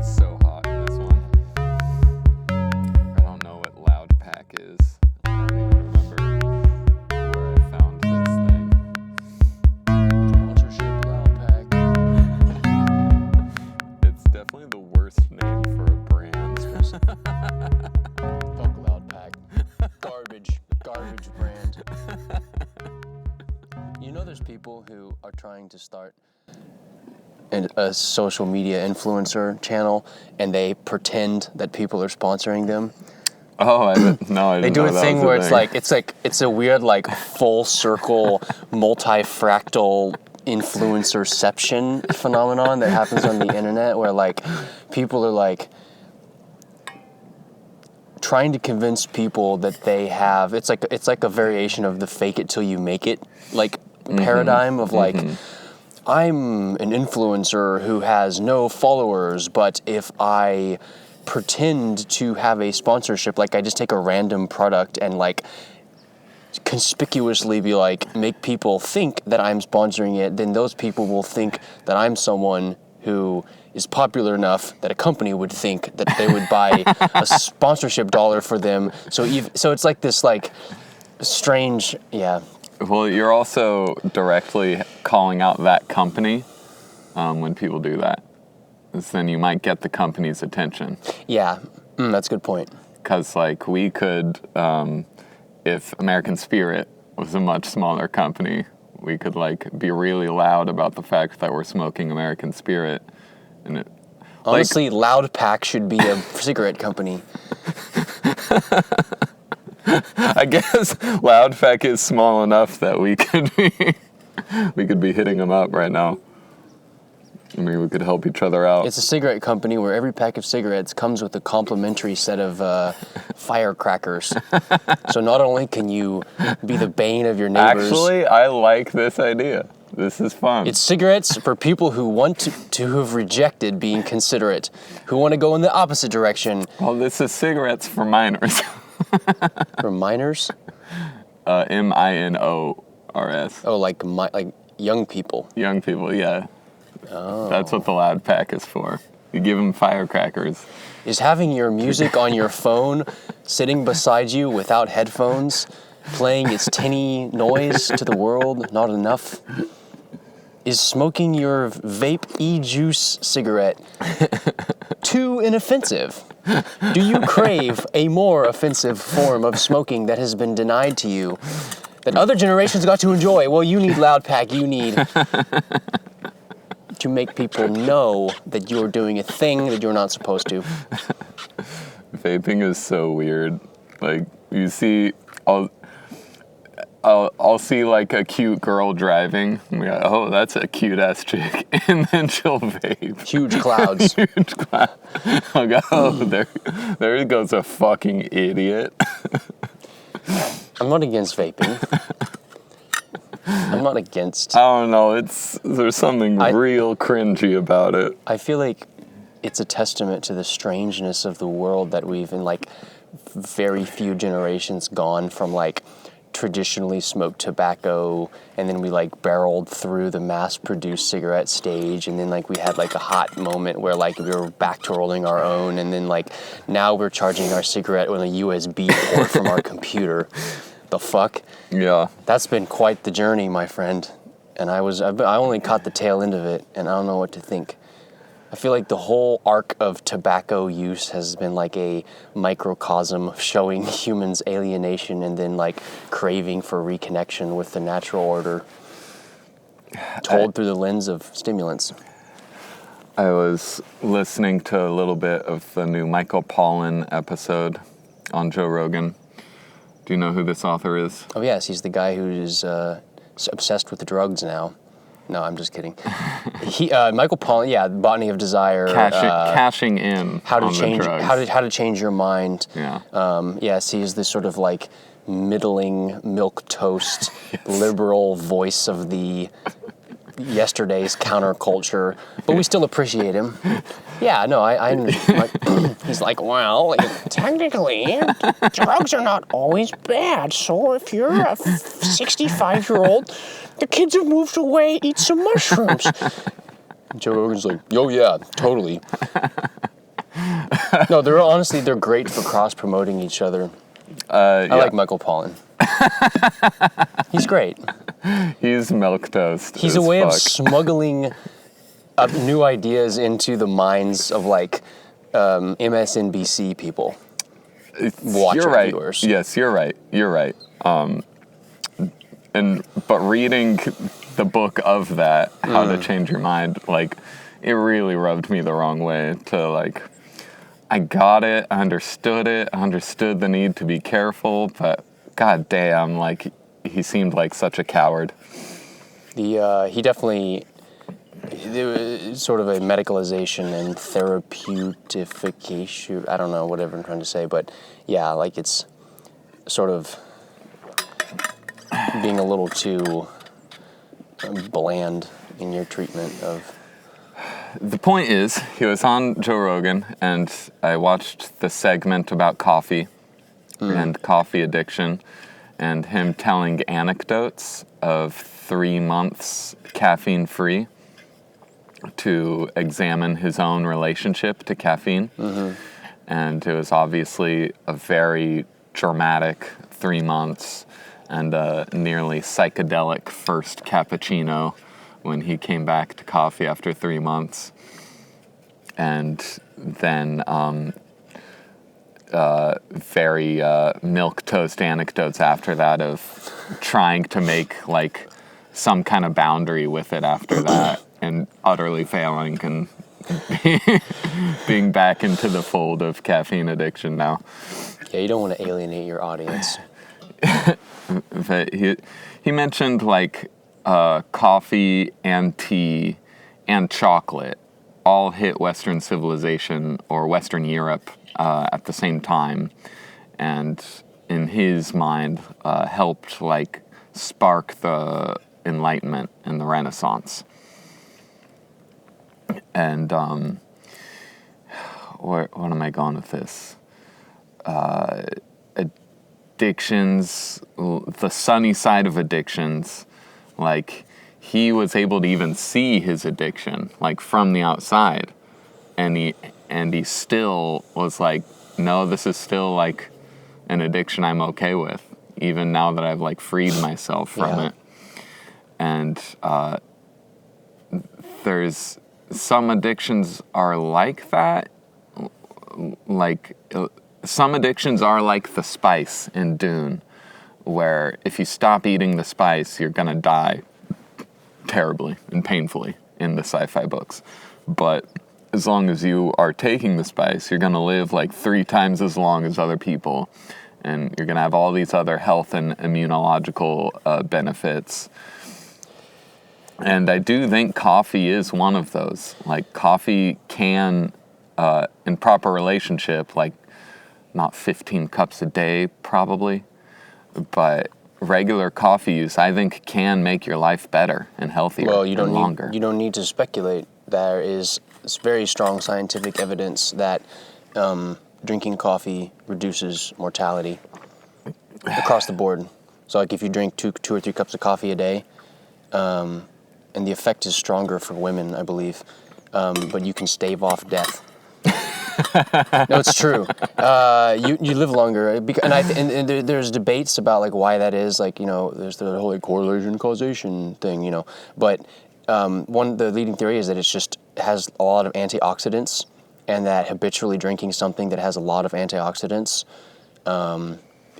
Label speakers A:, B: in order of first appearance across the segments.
A: is so hot in this one. I don't know what loud pack is. I don't even remember where I found this thing.
B: Sponsorship Loud Pack.
A: It's definitely the worst name for a brand.
B: Fuck Loud Pack. Garbage brand. You know there's people who are trying to start a social media influencer channel and they pretend that people are sponsoring them.
A: Oh, I didn't
B: They do
A: know
B: a
A: that
B: thing
A: was
B: where
A: thing.
B: it's a weird like full circle multi-fractal influencerception phenomenon that happens on the internet where like people are like trying to convince people that they have it's like a variation of the fake it till you make it like paradigm of like I'm an influencer who has no followers, but if I pretend to have a sponsorship, like I just take a random product and like conspicuously be like, make people think that I'm sponsoring it, then those people will think that I'm someone who is popular enough that a company would think that they would buy a sponsorship dollar for them. So it's like this like strange, yeah.
A: Well, you're also directly calling out that company when people do that. 'Cause then you might get the company's attention.
B: Yeah, that's a good point.
A: Because, like, we could, if American Spirit was a much smaller company, we could, like, be really loud about the fact that we're smoking American Spirit. And it,
B: Honestly, Loud Pack should be a cigarette company.
A: I guess Loud Pack is small enough that we could be hitting them up right now. I mean, we could help each other out.
B: It's a cigarette company where every pack of cigarettes comes with a complimentary set of firecrackers. So not only can you be the bane of your neighbors...
A: Actually, I like this idea. This is fun.
B: It's cigarettes for people who want to have rejected being considerate, who want to go in the opposite direction.
A: Well, this is cigarettes for minors.
B: For minors?
A: M-I-N-O-R-S.
B: Oh, like young people.
A: Young people, yeah.
B: Oh.
A: That's what the Loud Pack is for. You give them firecrackers.
B: Is having your music on your phone sitting beside you without headphones, playing its tinny noise to the world not enough? Is smoking your vape e-juice cigarette too inoffensive? Do you crave a more offensive form of smoking that has been denied to you, that other generations got to enjoy? Well, you need Loud Pack. You need to make people know that you're doing a thing that you're not supposed to.
A: Vaping is so weird. Like, you see, I'll see like a cute girl driving. And we go, oh, that's a cute ass chick, and then she'll vape.
B: Huge clouds.
A: Huge cloud. I'll go, oh, there goes a fucking idiot.
B: I'm not against vaping. I'm not against...
A: I don't know. There's something real cringy about it.
B: I feel like it's a testament to the strangeness of the world that we've in like very few generations gone from like traditionally smoked tobacco, and then we like barreled through the mass-produced cigarette stage, and then like we had like a hot moment where like we were back to rolling our own, and then like now we're charging our cigarette with a USB port from our computer. The fuck?
A: Yeah.
B: That's been quite the journey, my friend. And I only caught the tail end of it, and I don't know what to think. I feel like the whole arc of tobacco use has been like a microcosm showing humans' alienation and then like craving for reconnection with the natural order, told through the lens of stimulants.
A: I was listening to a little bit of the new Michael Pollan episode on Joe Rogan. Do you know who this author is?
B: Oh yes, he's the guy who is obsessed with the drugs now. No, I'm just kidding. Michael Pollan, yeah, Botany of Desire.
A: Cashing in
B: how to
A: on
B: change
A: the drugs.
B: how to change your mind.
A: Yeah.
B: Yes, he is this sort of like middling milquetoast liberal voice of the yesterday's counterculture, but we still appreciate him. Yeah, no, I'm like, he's like, well, technically, drugs are not always bad. So if you're a 65-year-old, the kids have moved away, eat some mushrooms. Joe Rogan's like, oh yeah, totally. No, they're great for cross-promoting each other. I like Michael Pollan. He's great.
A: He's milquetoast.
B: He's a way of smuggling up new ideas into the minds of like MSNBC people.
A: You're right.
B: Viewers.
A: Yes, you're right. You're right. But reading the book of that, How to Change Your Mind, like, it really rubbed me the wrong way to, like, I got it, I understood the need to be careful, but god damn, like, he seemed like such a coward. He
B: definitely, there was sort of a medicalization and therapeutification, I don't know, whatever I'm trying to say, but yeah, like it's sort of being a little too bland in your treatment of...
A: The point is, he was on Joe Rogan, and I watched the segment about coffee and coffee addiction, and him telling anecdotes of 3 months caffeine-free to examine his own relationship to caffeine. And it was obviously a very dramatic 3 months and a nearly psychedelic first cappuccino when he came back to coffee after 3 months. And then very milquetoast anecdotes after that of trying to make like some kind of boundary with it after that and utterly failing and being back into the fold of caffeine addiction now.
B: Yeah, you don't want to alienate your audience.
A: But he mentioned like coffee and tea and chocolate all hit Western civilization or Western Europe at the same time, and in his mind helped like spark the Enlightenment and the Renaissance. And where am I going with this? Addictions, the sunny side of addictions, like he was able to even see his addiction like from the outside, and he still was like, no, this is still like an addiction I'm okay with, even now that I've like freed myself from it. And there's some addictions are like that, like some addictions are like the spice in Dune, where if you stop eating the spice, you're gonna die terribly and painfully in the sci-fi books. But as long as you are taking the spice, you're gonna live like 3 times as long as other people, and you're gonna have all these other health and immunological benefits. And I do think coffee is one of those. Like coffee can, in proper relationship, like not 15 cups a day probably, but regular coffee use, I think, can make your life better and healthier and longer.
B: You don't need to speculate. There is very strong scientific evidence that drinking coffee reduces mortality across the board. So like if you drink two or 3 cups of coffee a day, and the effect is stronger for women, I believe, but you can stave off death. No, it's true. You live longer, and there's debates about like why that is. Like, you know, there's the whole like, correlation causation thing, you know. But the leading theory is that it just has a lot of antioxidants, and that habitually drinking something that has a lot of antioxidants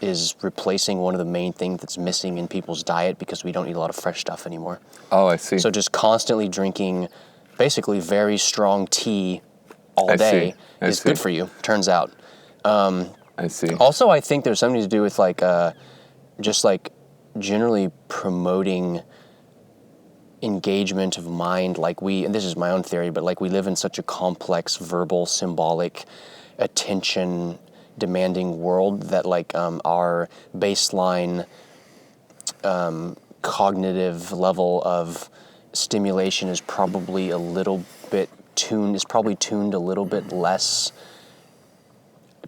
B: is replacing one of the main things that's missing in people's diet because we don't eat a lot of fresh stuff anymore.
A: Oh, I see.
B: So just constantly drinking basically very strong tea all day is good for you, turns out.
A: I see.
B: Also, I think there's something to do with like just like generally promoting engagement of mind, like and this is my own theory, but like we live in such a complex, verbal, symbolic, attention demanding world that like our baseline cognitive level of stimulation is probably a little bit tuned a little bit less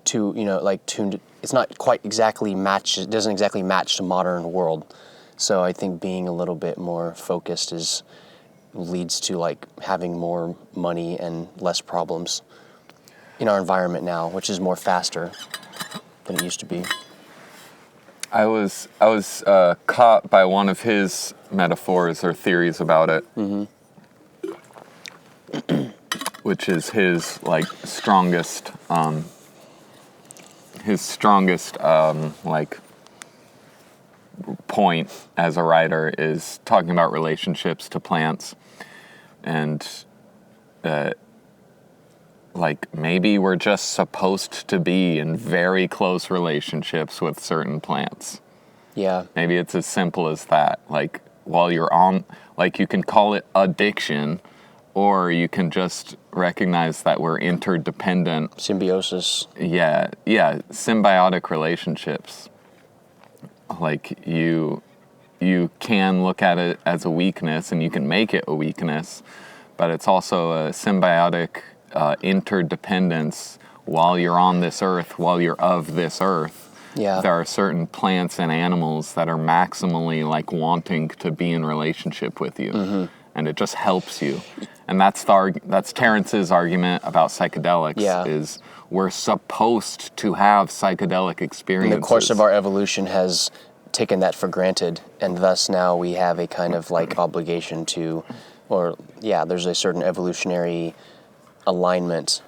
B: to, you know, like tuned. It's not quite exactly match. It doesn't exactly match the modern world. So I think being a little bit more focused leads to like having more money and less problems. in our environment now, which is more faster than it used to be.
A: I was caught by one of his metaphors or theories about it, which is his like strongest like point as a writer is talking about relationships to plants, and that like maybe we're just supposed to be in very close relationships with certain plants.
B: Yeah.
A: Maybe it's as simple as that. Like while you're on, like you can call it addiction, or you can just recognize that we're interdependent.
B: Symbiosis.
A: Yeah, symbiotic relationships. Like you can look at it as a weakness, and you can make it a weakness, but it's also a symbiotic interdependence. While you're on this earth, while you're of this earth, there are certain plants and animals that are maximally like wanting to be in relationship with you, and it just helps you. And that's Terrence's argument about psychedelics, is we're supposed to have psychedelic experiences.
B: And the course of our evolution has taken that for granted, and thus now we have a kind of like obligation to, there's a certain evolutionary alignment.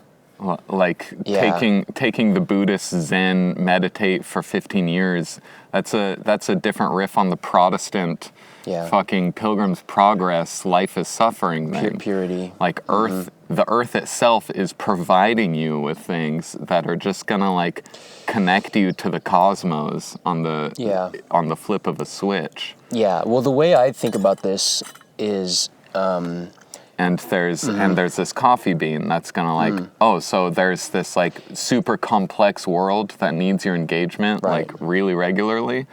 A: Like taking the Buddhist Zen meditate for 15 years, that's a different riff on the Protestant fucking Pilgrim's Progress, life is suffering thing.
B: Purity.
A: Like the earth itself is providing you with things that are just gonna like connect you to the cosmos on the flip of a switch. Yeah,
B: well, the way I think about this is
A: and there's this coffee bean that's gonna like so there's this like super complex world that needs your engagement like really regularly.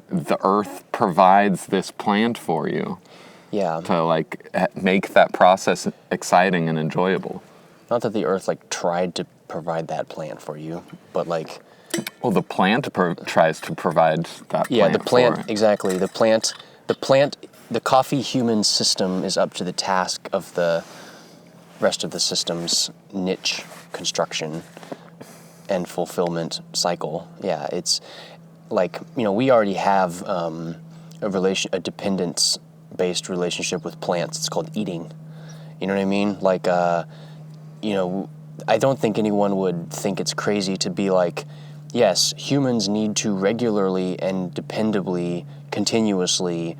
A: The earth provides this plant for you to like make that process exciting and enjoyable.
B: Not that the earth like tried to provide that plant for you, but like
A: the plant tries to provide that plant.
B: The plant, exactly. The coffee human system is up to the task of the rest of the system's niche construction and fulfillment cycle. Yeah, it's like, we already have a dependence-based relationship with plants. It's called eating. You know what I mean? Like, I don't think anyone would think it's crazy to be like, yes, humans need to regularly and dependably, continuously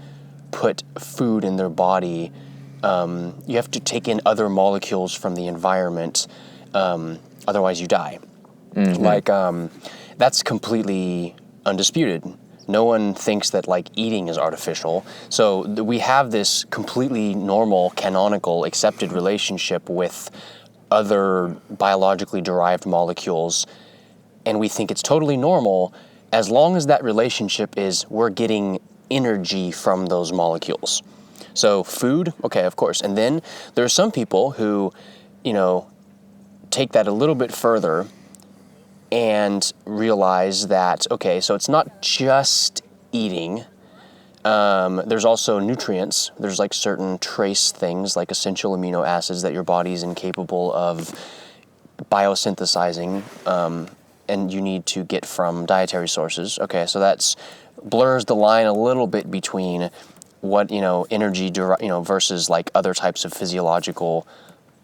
B: put food in their body. You have to take in other molecules from the environment, otherwise you die. Like, that's completely undisputed. No one thinks that like eating is artificial. So we have this completely normal, canonical, accepted relationship with other biologically derived molecules, and we think it's totally normal as long as that relationship is we're getting energy from those molecules. So food, okay, of course. And then there are some people who, take that a little bit further and realize that, okay, so it's not just eating. There's also nutrients. There's like certain trace things like essential amino acids that your body's incapable of biosynthesizing, and you need to get from dietary sources. Okay, so that's blurs the line a little bit between what, energy, versus like other types of physiological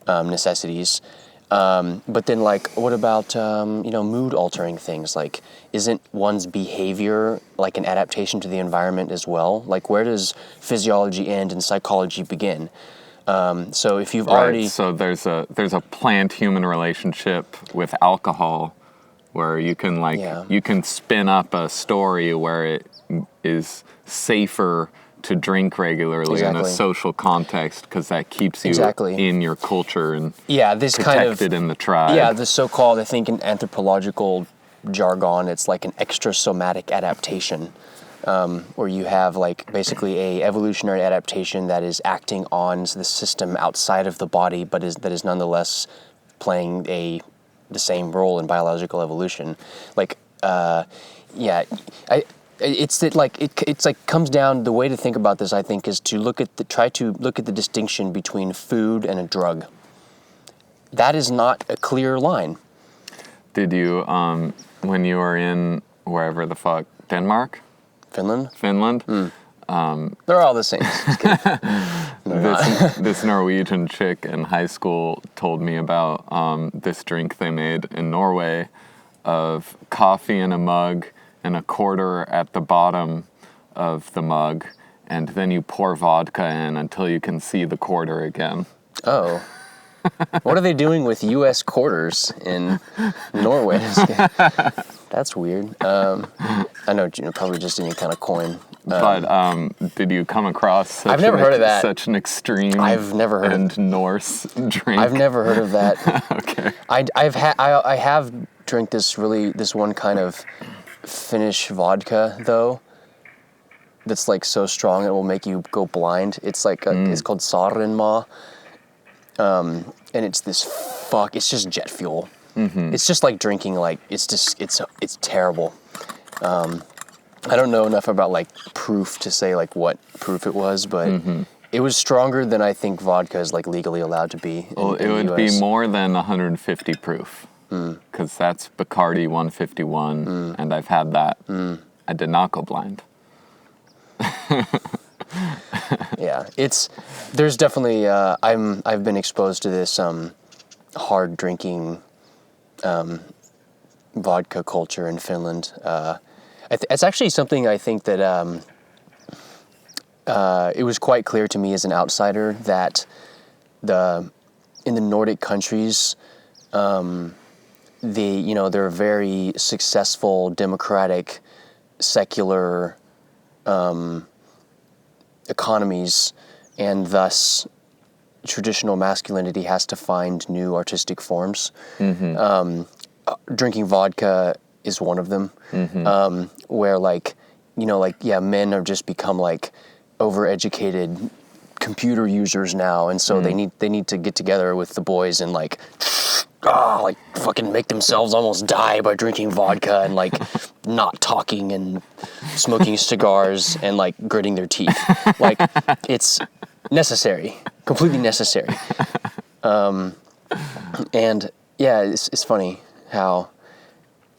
B: necessities. But then like, what about, mood altering things? Like, isn't one's behavior like an adaptation to the environment as well? Like, where does physiology end and psychology begin? So if you've already...
A: So there's a plant-human relationship with alcohol where you can you can spin up a story where it is safer to drink regularly in a social context because that keeps you in your culture and
B: this
A: protected in the tribe.
B: Yeah, the so-called, I think in anthropological jargon, it's like an extrasomatic adaptation, where you have like basically a evolutionary adaptation that is acting on the system outside of the body, but that is nonetheless playing the same role in biological evolution. Like, it's that like it's like comes down. The way to think about this, I think, is to try to look at the distinction between food and a drug. That is not a clear line.
A: Did you, when you were in wherever the fuck, Denmark?
B: Finland?
A: They're
B: all the same. Just kidding.
A: this Norwegian chick in high school told me about this drink they made in Norway of coffee in a mug and a quarter at the bottom of the mug, and then you pour vodka in until you can see the quarter again.
B: Oh. What are they doing with U.S. quarters in Norway? That's weird. I know, probably just any kind of coin.
A: But did you come across such
B: I've never heard of that.
A: Such an extreme
B: I've never heard
A: and Norse drink?
B: I've never heard of that.
A: Okay.
B: I have drank this one kind of Finnish vodka though. That's like so strong it will make you go blind. It's like it's called Saarenmaa. And it's it's just jet fuel. Mm-hmm. It's just like drinking, like, it's terrible. I don't know enough about, like, proof to say, like, what proof it was, but it was stronger than I think vodka is, like, legally allowed to be in
A: it would
B: the
A: be
B: US.
A: more than 150 proof, because that's Bacardi 151, and I've had that. I did not go blind.
B: Yeah, there's definitely, I've been exposed to this hard drinking vodka culture in Finland. It's actually something I think that it was quite clear to me as an outsider that in the Nordic countries, they're very successful, democratic, secular economies, and thus traditional masculinity has to find new artistic forms. Drinking vodka is one of them, where men have just become like overeducated computer users now, and so they need to get together with the boys and like fucking make themselves almost die by drinking vodka and like not talking and smoking cigars and like gritting their teeth. Like, it's necessary, completely necessary. And yeah, it's funny how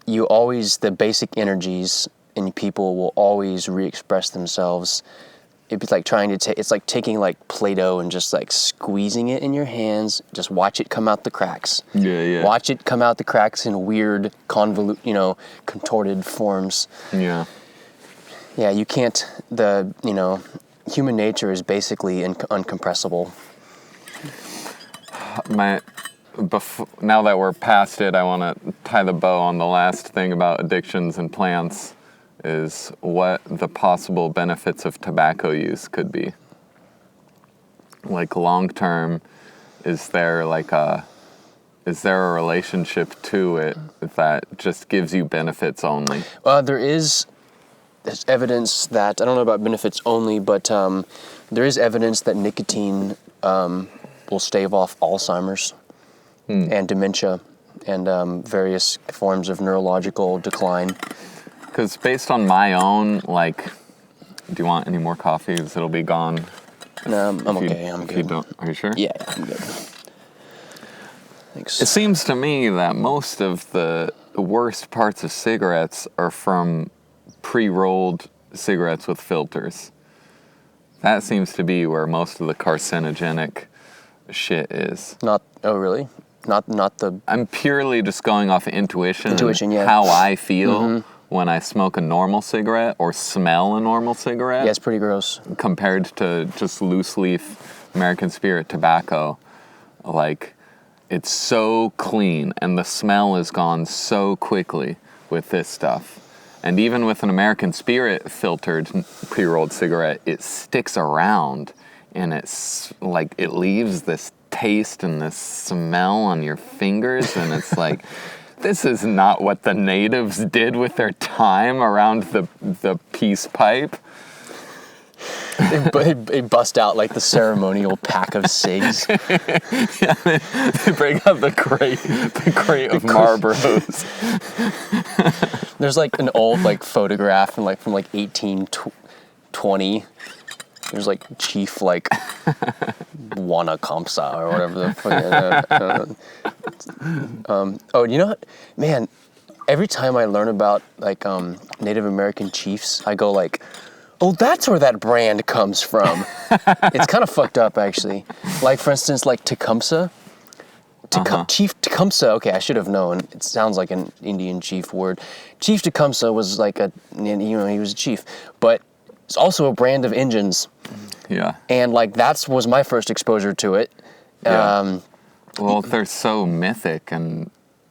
B: the basic energies in people will always re-express themselves. It'd be like it's like taking like Play-Doh and just like squeezing it in your hands. Just watch it come out the cracks.
A: Yeah.
B: Watch it come out the cracks in weird, contorted forms.
A: Yeah.
B: Yeah, you can't, human nature is basically uncompressible.
A: Now that we're past it, I want to tie the bow on the last thing about addictions and plants, is what the possible benefits of tobacco use could be. Like, long term, is there a relationship to it that just gives you benefits only?
B: There's evidence that, I don't know about benefits only, but there is evidence that nicotine will stave off Alzheimer's and dementia and various forms of neurological decline.
A: Because based on my own, do you want any more coffee? Because it'll be gone.
B: No, I'm okay. I'm good.
A: Are you sure?
B: Yeah, I'm good. Thanks.
A: It seems to me that most of the worst parts of cigarettes are from pre-rolled cigarettes with filters. That seems to be where most of the carcinogenic shit is.
B: Oh, really? Not the...
A: I'm purely just going off intuition.
B: Intuition, yeah.
A: How I feel when I smoke a normal cigarette or smell a normal cigarette.
B: Yeah, it's pretty gross.
A: Compared to just loose leaf American Spirit tobacco. Like, it's so clean and the smell is gone so quickly with this stuff. And even with an American Spirit filtered pre-rolled cigarette, it sticks around and it's like, it leaves this taste and this smell on your fingers, and it's like, this is not what the natives did with their time around the peace pipe.
B: They bust out like the ceremonial pack of cigs.
A: Yeah, they break out the crate of Marlboros.
B: There's like an old photograph from 1820 There's like Chief like Wanakamsa or whatever the fuck. Oh, you know what? Man, every time I learn about like Native American chiefs, I go like, oh, that's where that brand comes from. It's kind of fucked up, actually. Like, for instance, like Tecumseh. Chief Tecumseh, okay, I should have known. It sounds like an Indian chief word. Chief Tecumseh was like he was a chief. But it's also a brand of engines.
A: Yeah.
B: And, like, was my first exposure to it.
A: Yeah. Well, they're so mythic and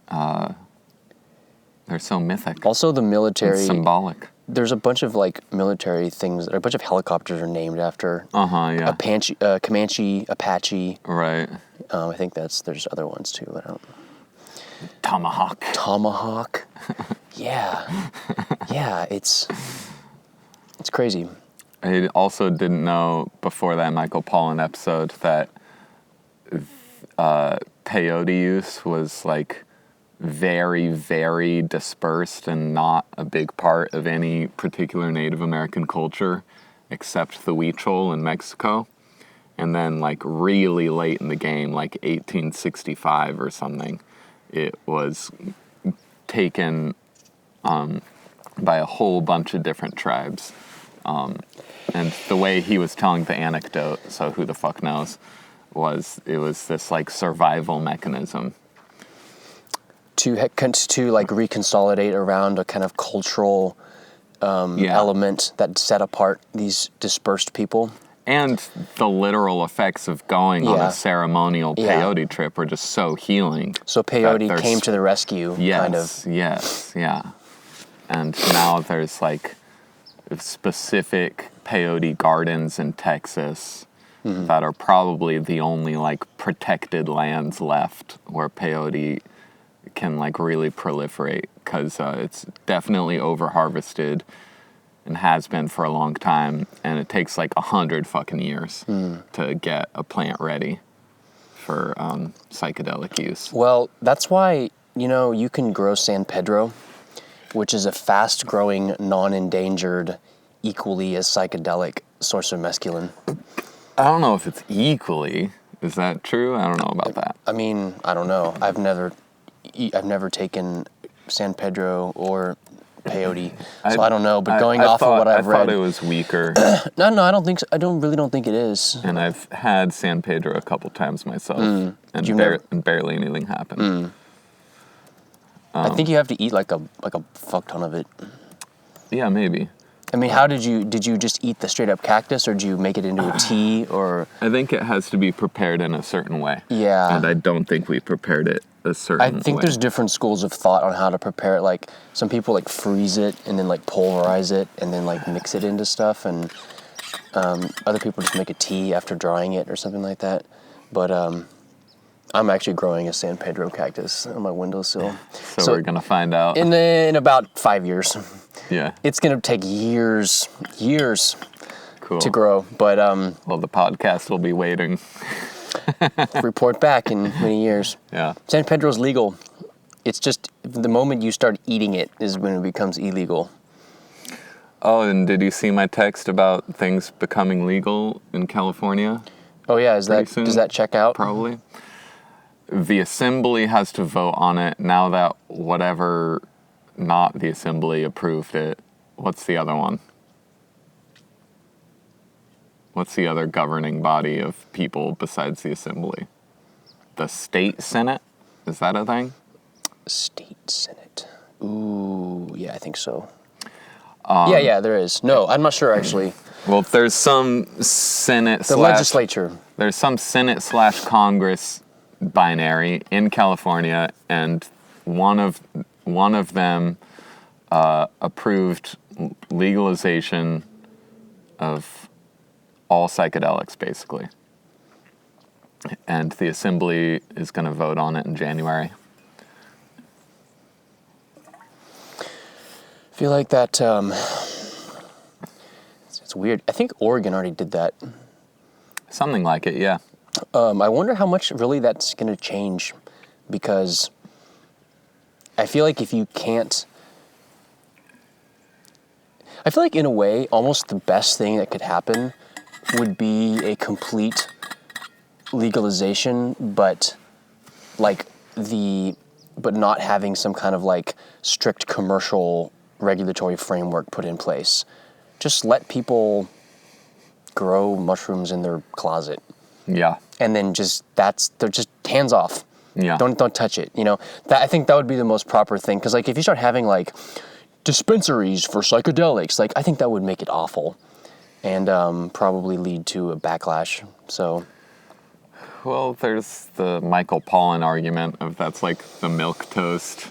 A: they're so mythic.
B: Also, the military.
A: It's symbolic.
B: There's a bunch of like military things. A bunch of helicopters are named after.
A: Yeah.
B: Comanche, Apache.
A: Right.
B: I think there's other ones too. But I don't.
A: Tomahawk.
B: Yeah. Yeah. It's crazy.
A: I also didn't know before that Michael Pollan episode that peyote use was like very, very dispersed and not a big part of any particular Native American culture except the Huichol in Mexico. And then like really late in the game, like 1865 or something, it was taken by a whole bunch of different tribes. And the way he was telling the anecdote, so who the fuck knows, it was this like survival mechanism.
B: To like reconsolidate around a kind of cultural element that set apart these dispersed people.
A: And the literal effects of going on a ceremonial peyote trip were just so healing.
B: So peyote came to the rescue, kind of.
A: Yes, yeah. And now there's like specific peyote gardens in Texas that are probably the only like protected lands left where peyote can like really proliferate, because it's definitely over harvested and has been for a long time, and it takes like 100 fucking years to get a plant ready for psychedelic use.
B: Well, that's why, you can grow San Pedro, which is a fast-growing, non-endangered, equally as psychedelic source of mescaline.
A: I don't know if it's equally. Is that true? I don't know about that.
B: I mean, I don't know. I've never taken San Pedro or peyote, so I don't know. But going off of what I've read,
A: I thought it was weaker.
B: No, I don't think so. I really don't think it is.
A: And I've had San Pedro a couple times myself, and barely anything happened.
B: I think you have to eat like a fuck ton of it.
A: Yeah, maybe.
B: I mean, how did you just eat the straight up cactus, or did you make it into a tea, or?
A: I think it has to be prepared in a certain way.
B: Yeah.
A: And I don't think we prepared it a certain way.
B: I think there's different schools of thought on how to prepare it. Like, some people like freeze it and then like pulverize it and then like mix it into stuff, and other people just make a tea after drying it or something like that. But I'm actually growing a San Pedro cactus on my windowsill.
A: So we're gonna find out
B: in about 5 years.
A: Yeah.
B: It's gonna take years
A: Cool.
B: to grow, but
A: well, the podcast will be waiting.
B: report back in many years.
A: Yeah.
B: San Pedro's legal. It's just the moment you start eating it is when it becomes illegal.
A: Oh, and did you see my text about things becoming legal in California?
B: Oh yeah, does that check out?
A: Probably. The Assembly has to vote on it now that not the Assembly approved it. What's the other one? What's the other governing body of people besides the Assembly? The State Senate? Is that a thing?
B: State Senate. Ooh, yeah, I think so. Yeah, there is. No, I'm not sure actually.
A: Well, there's some Senate
B: the legislature.
A: There's some Senate/Congress binary in California, and one of them approved legalization of all psychedelics, basically. And the Assembly is going to vote on it in January.
B: I feel like that, it's weird. I think Oregon already did that.
A: Something like it, yeah.
B: I wonder how much really that's going to change, because I feel like if you can't... I feel like in a way, almost the best thing that could happen would be a complete legalization, but not having some kind of like strict commercial regulatory framework put in place. Just let people grow mushrooms in their closet.
A: Yeah.
B: And then they're just hands off.
A: Yeah.
B: Don't touch it. I think that would be the most proper thing. Because like if you start having like dispensaries for psychedelics, like I think that would make it awful, and probably lead to a backlash. So.
A: Well, there's the Michael Pollan argument of that's like the milquetoast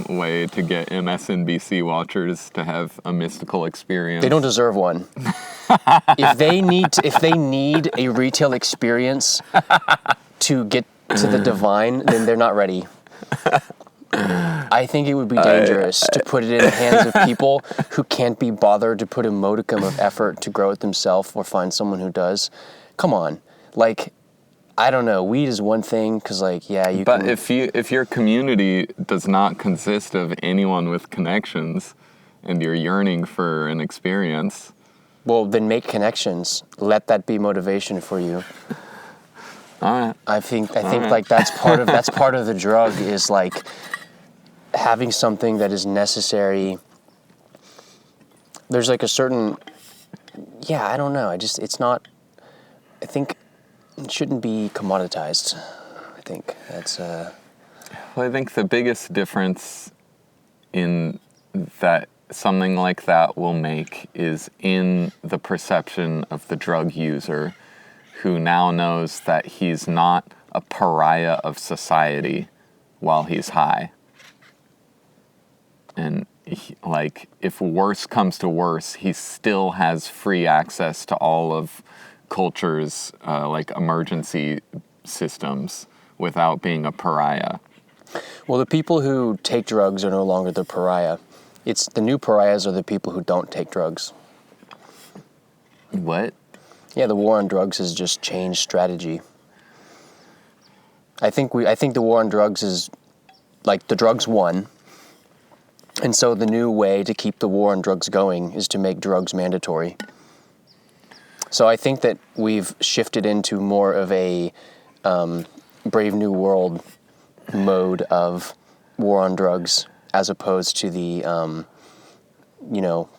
A: way to get MSNBC watchers to have a mystical experience.
B: They don't deserve one. If they need a retail experience to get to the divine, then they're not ready. I think it would be dangerous to put it in the hands of people who can't be bothered to put a modicum of effort to grow it themselves or find someone who does. Come on. Like, I don't know. Weed is one thing because, like, yeah, you
A: But
B: can...
A: if your community does not consist of anyone with connections and you're yearning for an experience...
B: Well, then make connections. Let that be motivation for you.
A: All right.
B: I think like that's part of the drug is like having something that is necessary. There's like a certain, yeah, I don't know. It's not, I think it shouldn't be commoditized. I think that's...
A: Well, I think the biggest difference in that something like that will make is in the perception of the drug user, who now knows that he's not a pariah of society while he's high. And if worse comes to worse, he still has free access to all of culture's emergency systems without being a pariah.
B: Well, the people who take drugs are no longer the pariah. It's the new pariahs are the people who don't take drugs.
A: What?
B: Yeah, the war on drugs has just changed strategy. I think the war on drugs is like the drugs won. And so the new way to keep the war on drugs going is to make drugs mandatory. So I think that we've shifted into more of a Brave New World mode of war on drugs as opposed to the,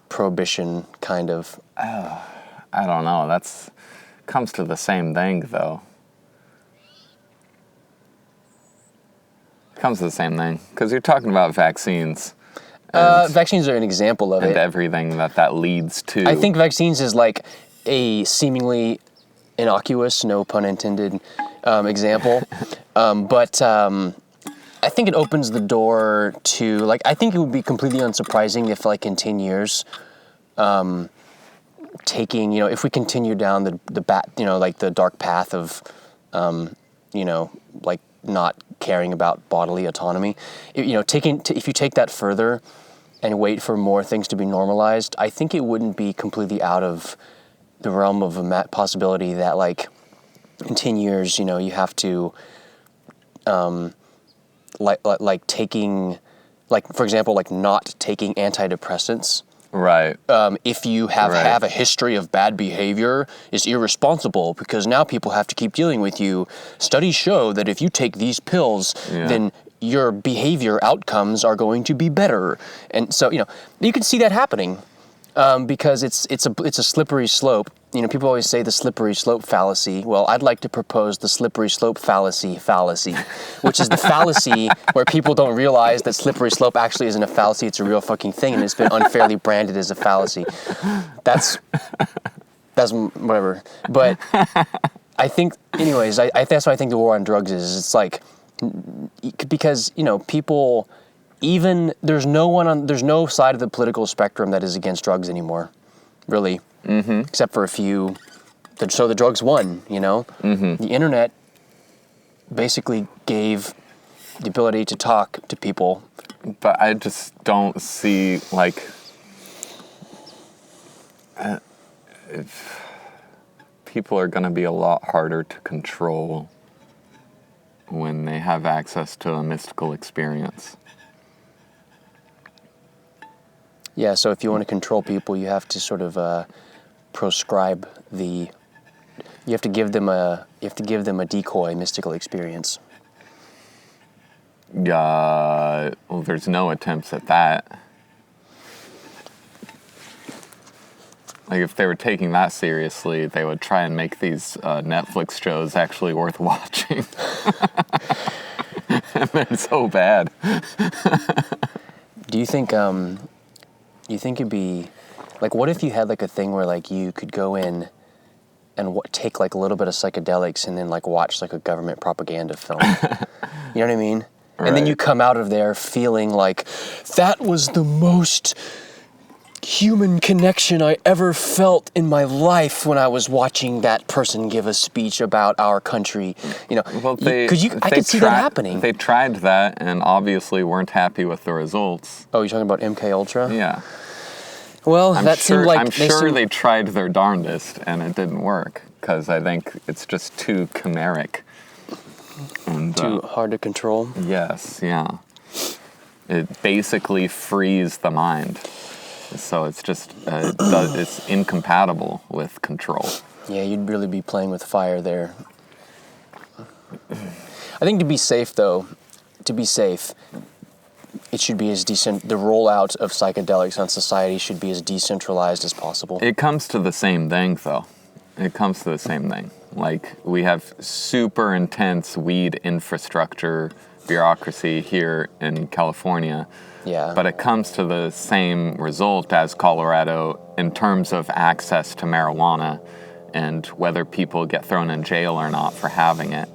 B: prohibition kind of.
A: I don't know. That's comes to the same thing, though. Comes to the same thing because you're talking about vaccines.
B: Vaccines are an example of it.
A: And everything that leads to.
B: I think vaccines is like a seemingly innocuous, no pun intended, example. But I think it opens the door to, I think it would be completely unsurprising if, in 10 years, if we continue down the dark path of, not caring about bodily autonomy, if you take that further and wait for more things to be normalized, I think it wouldn't be completely out of the realm of a possibility that, in 10 years, you have to, taking, for example, not taking antidepressants.
A: Right.
B: If you have a history of bad behavior, is irresponsible because now people have to keep dealing with you. Studies show that if you take these pills, then your behavior outcomes are going to be better. And so, you can see that happening because it's a slippery slope. People always say the slippery slope fallacy. Well, I'd like to propose the slippery slope fallacy, which is the fallacy where people don't realize that slippery slope actually isn't a fallacy, it's a real fucking thing, and it's been unfairly branded as a fallacy. That's whatever. But I think, anyways, that's what I think the war on drugs is. It's because, people, even, there's no side of the political spectrum that is against drugs anymore, really. Mm-hmm. Except for a few. So the drugs won, Mm-hmm. The internet basically gave the ability to talk to people.
A: But I just don't see, if people are going to be a lot harder to control when they have access to a mystical experience.
B: Yeah, so if you want to control people, you have to sort of proscribe the. You have to give them a decoy mystical experience.
A: Well, there's no attempts at that. Like, if they were taking that seriously, they would try and make these Netflix shows actually worth watching. And they're so bad.
B: Do you think it'd be, like, what if you had, like, a thing where, like, you could go in and take, like, a little bit of psychedelics and then, like, watch, like, a government propaganda film? You know what I mean?
A: Right.
B: And then you come out of there feeling like, that was the most human connection I ever felt in my life when I was watching that person give a speech about our country. You know,
A: Well,
B: I could see that happening.
A: They tried that and obviously weren't happy with the results.
B: Oh, you're talking about MK Ultra?
A: Yeah.
B: Well, seemed like
A: I'm sure they tried their darndest and it didn't work because I think it's just too chimeric. And,
B: too hard to control.
A: Yes, yeah. It basically frees the mind. So it's just, it's incompatible with control.
B: Yeah, you'd really be playing with fire there. I think to be safe, it should be the rollout of psychedelics on society should be as decentralized as possible.
A: It comes to the same thing, though. It comes to the same thing. Like, we have super intense weed infrastructure bureaucracy here in California.
B: Yeah.
A: But it comes to the same result as Colorado in terms of access to marijuana and whether people get thrown in jail or not for having it.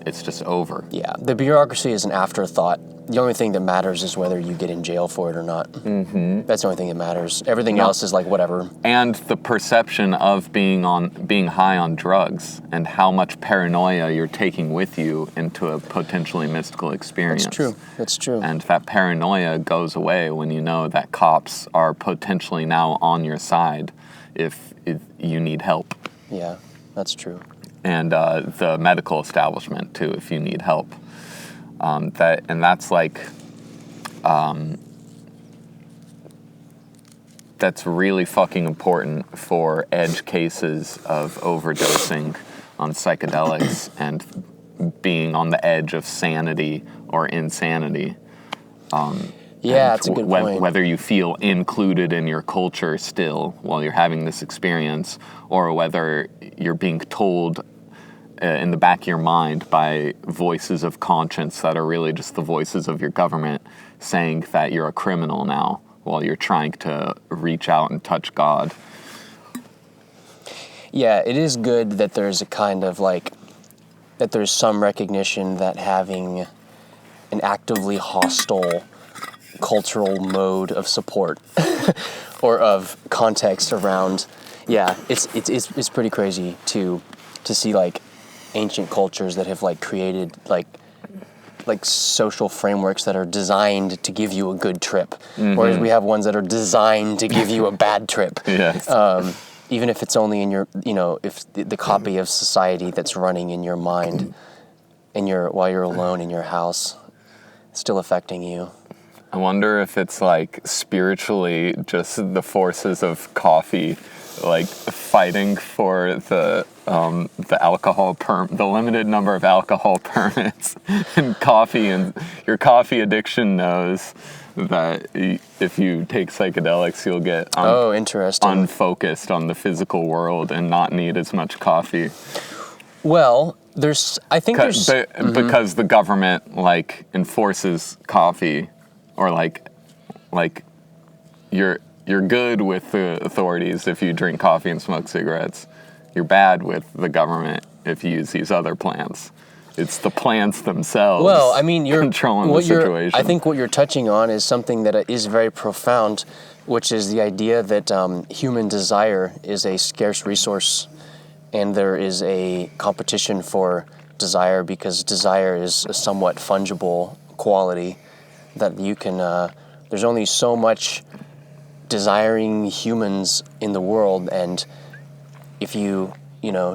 A: It's just over.
B: Yeah, the bureaucracy is an afterthought. The only thing that matters is whether you get in jail for it or not. Mm-hmm. That's the only thing that matters. Everything else is like whatever.
A: And the perception of being high on drugs and how much paranoia you're taking with you into a potentially mystical experience.
B: That's true.
A: And that paranoia goes away when you know that cops are potentially now on your side if you need help.
B: Yeah, that's true.
A: And the medical establishment too, if you need help. That's like, that's really fucking important for edge cases of overdosing on psychedelics and being on the edge of sanity or insanity.
B: Yeah, that's a good point.
A: Whether you feel included in your culture still while you're having this experience, or whether you're being told in the back of your mind by voices of conscience that are really just the voices of your government saying that you're a criminal now while you're trying to reach out and touch God.
B: Yeah, it is good that there's a kind of like, that there's some recognition that having an actively hostile cultural mode of support or of context around, yeah, it's pretty crazy to see like ancient cultures that have like created like social frameworks that are designed to give you a good trip, whereas we have ones that are designed to give you a bad trip.
A: Yes.
B: Even if it's only in your, if the copy of society that's running in your mind, while you're alone in your house, still affecting you.
A: I wonder if it's like spiritually just the forces of coffee, like fighting for the limited number of alcohol permits in coffee, and your coffee addiction knows that if you take psychedelics, you'll get
B: interesting.
A: unfocused on the physical world and not need as much coffee.
B: Well, because
A: the government like enforces coffee, or like you're good with the authorities if you drink coffee and smoke cigarettes. You're bad with the government if you use these other plants. It's the plants themselves.
B: Well, I mean, you're
A: controlling the situation.
B: I think what you're touching on is something that is very profound, which is the idea that human desire is a scarce resource, and there is a competition for desire because desire is a somewhat fungible quality that you can. There's only so much desiring humans in the world, and if you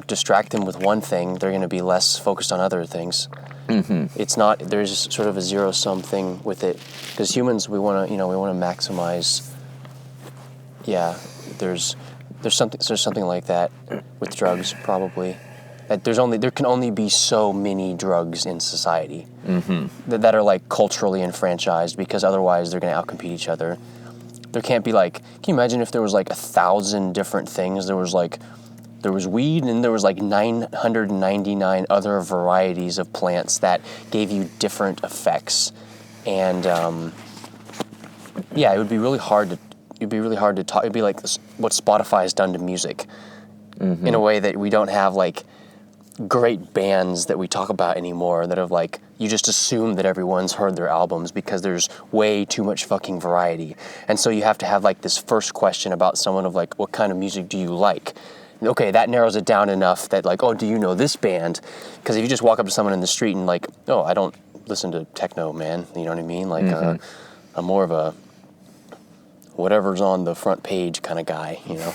B: distract them with one thing, they're going to be less focused on other things. Mm-hmm. It's not, there's sort of a zero-sum thing with it, because humans, we want to maximize. Yeah, There's something like that with drugs, probably. That there can only be so many drugs in society that are like culturally enfranchised, because otherwise they're going to outcompete each other. There can't be like, can you imagine if there was like 1,000 different things? There was weed, and there was like 999 other varieties of plants that gave you different effects. And it would be really hard to talk. It'd be like what Spotify has done to music, in a way that we don't have like great bands that we talk about anymore, that have like, you just assume that everyone's heard their albums because there's way too much fucking variety. And so you have to have like this first question about someone of like, what kind of music do you like? Okay, that narrows it down enough that like, oh, do you know this band? Because if you just walk up to someone in the street and like, oh, I don't listen to techno, man. You know what I mean? Like, I'm more of a whatever's on the front page kind of guy, you know?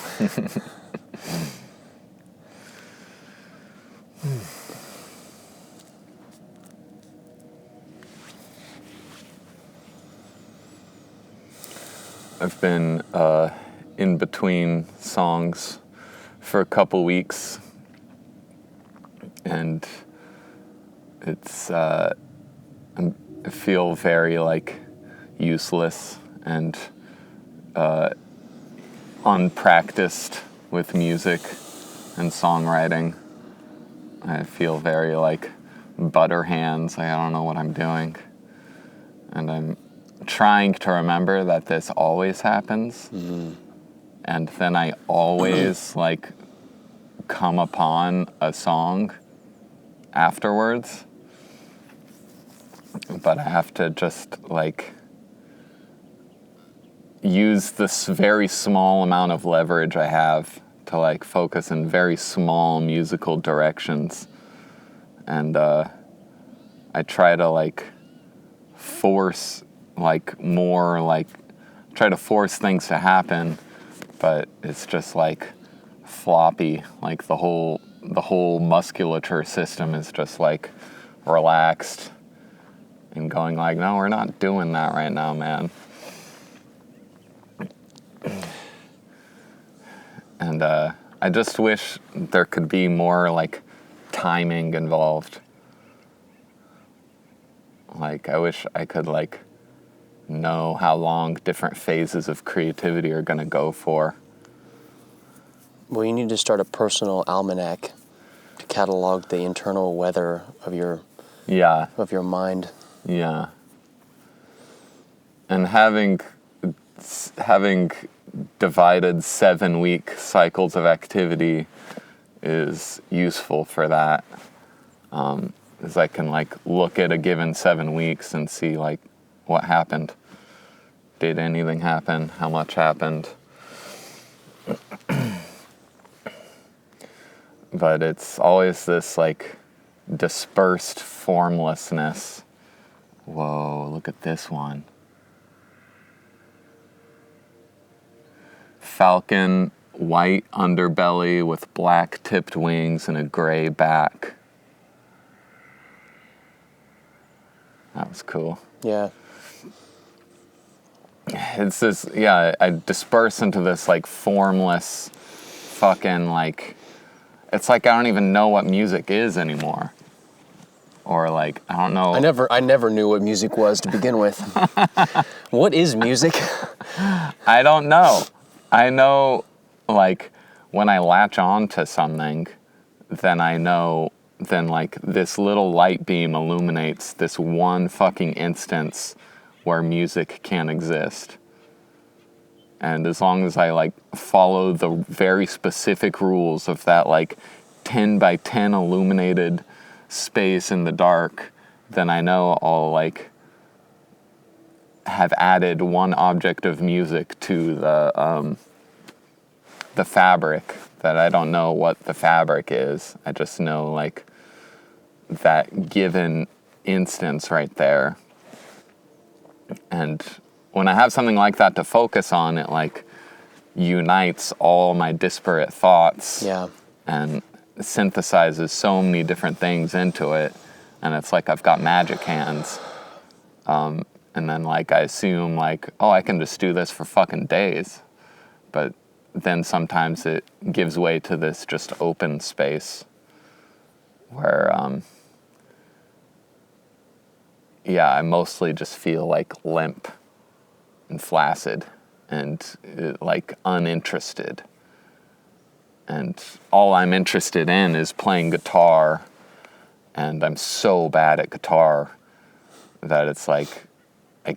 A: I've been in between songs for a couple weeks, and it's I feel very like useless and unpracticed with music and songwriting. I feel very like butter hands. I don't know what I'm doing, and I'm trying to remember that this always happens, and then I always like come upon a song afterwards, but I have to just like use this very small amount of leverage I have to like focus in very small musical directions, and I try to like force like more like try to force things to happen, but it's just like floppy. Like the whole musculature system is just like relaxed and going like, no, we're not doing that right now, man. And I just wish there could be more like timing involved. Like I wish I could like know how long different phases of creativity are going to go for.
B: Well, you need to start a personal almanac to catalog the internal weather of your mind.
A: Yeah. And having divided 7-week cycles of activity is useful for that. As I can like look at a given 7 weeks and see like what happened. Did anything happen? How much happened? But it's always this like dispersed formlessness. Whoa, look at this one. Falcon, white underbelly with black tipped wings and a gray back. That was cool.
B: Yeah.
A: It's this, I disperse into this like formless fucking like, it's like I don't even know what music is anymore. Or like, I don't know.
B: I never knew what music was to begin with. What is music?
A: I don't know. I know like when I latch on to something, then I know, then like this little light beam illuminates this one fucking instance where music can exist. And as long as I like follow the very specific rules of that like 10 by 10 illuminated space in the dark, then I know I'll like have added one object of music to the fabric, that I don't know what the fabric is. I just know like that given instance right there. And when I have something like that to focus on, it like unites all my disparate thoughts.
B: Yeah.
A: And synthesizes so many different things into it. And it's like I've got magic hands. And then like I assume like, oh, I can just do this for fucking days. But then sometimes it gives way to this just open space where, I mostly just feel like limp and flaccid and like uninterested. And all I'm interested in is playing guitar, and I'm so bad at guitar that it's like I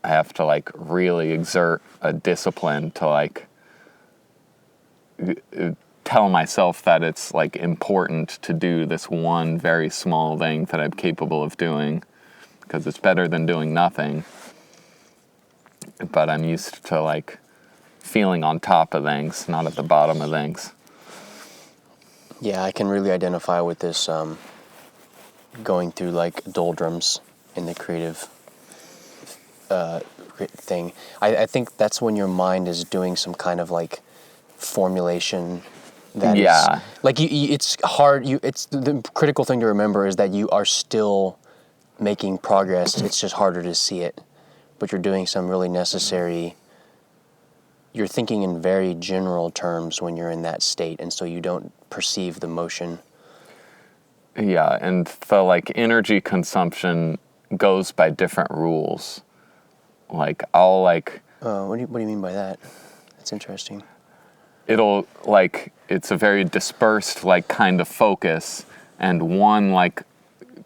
A: have to like really exert a discipline to like tell myself that it's like important to do this one very small thing that I'm capable of doing, because it's better than doing nothing. But I'm used to like feeling on top of things, not at the bottom of things.
B: Yeah, I can really identify with this going through like doldrums in the creative thing. I think that's when your mind is doing some kind of like formulation that is like it's hard. It's the critical thing to remember is that you are still making progress. It's just harder to see it, but you're doing some really necessary. You're thinking in very general terms when you're in that state, and so you don't perceive the motion.
A: Yeah, and the like energy consumption goes by different rules. Like I'll like.
B: What do you mean by that? That's interesting.
A: It'll like it's a very dispersed like kind of focus, and one like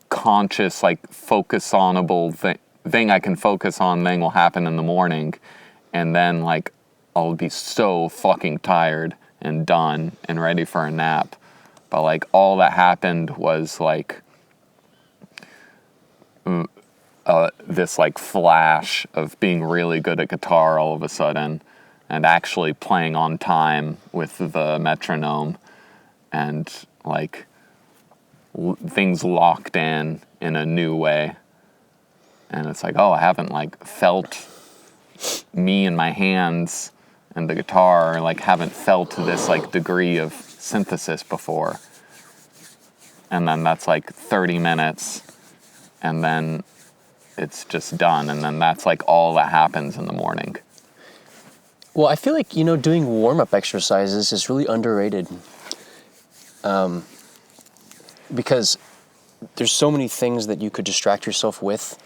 A: conscious like focus-onable thing I can focus on thing will happen in the morning, and then like I'll be so fucking tired and done and ready for a nap. But like all that happened was like this like flash of being really good at guitar all of a sudden, and actually playing on time with the metronome, and like things locked in a new way. And it's like, oh, I haven't like felt me and my hands and the guitar, like haven't felt this like degree of synthesis before. And then that's like 30 minutes, and then it's just done, and then that's like all that happens in the morning.
B: Well, I feel like, doing warm-up exercises is really underrated. Because there's so many things that you could distract yourself with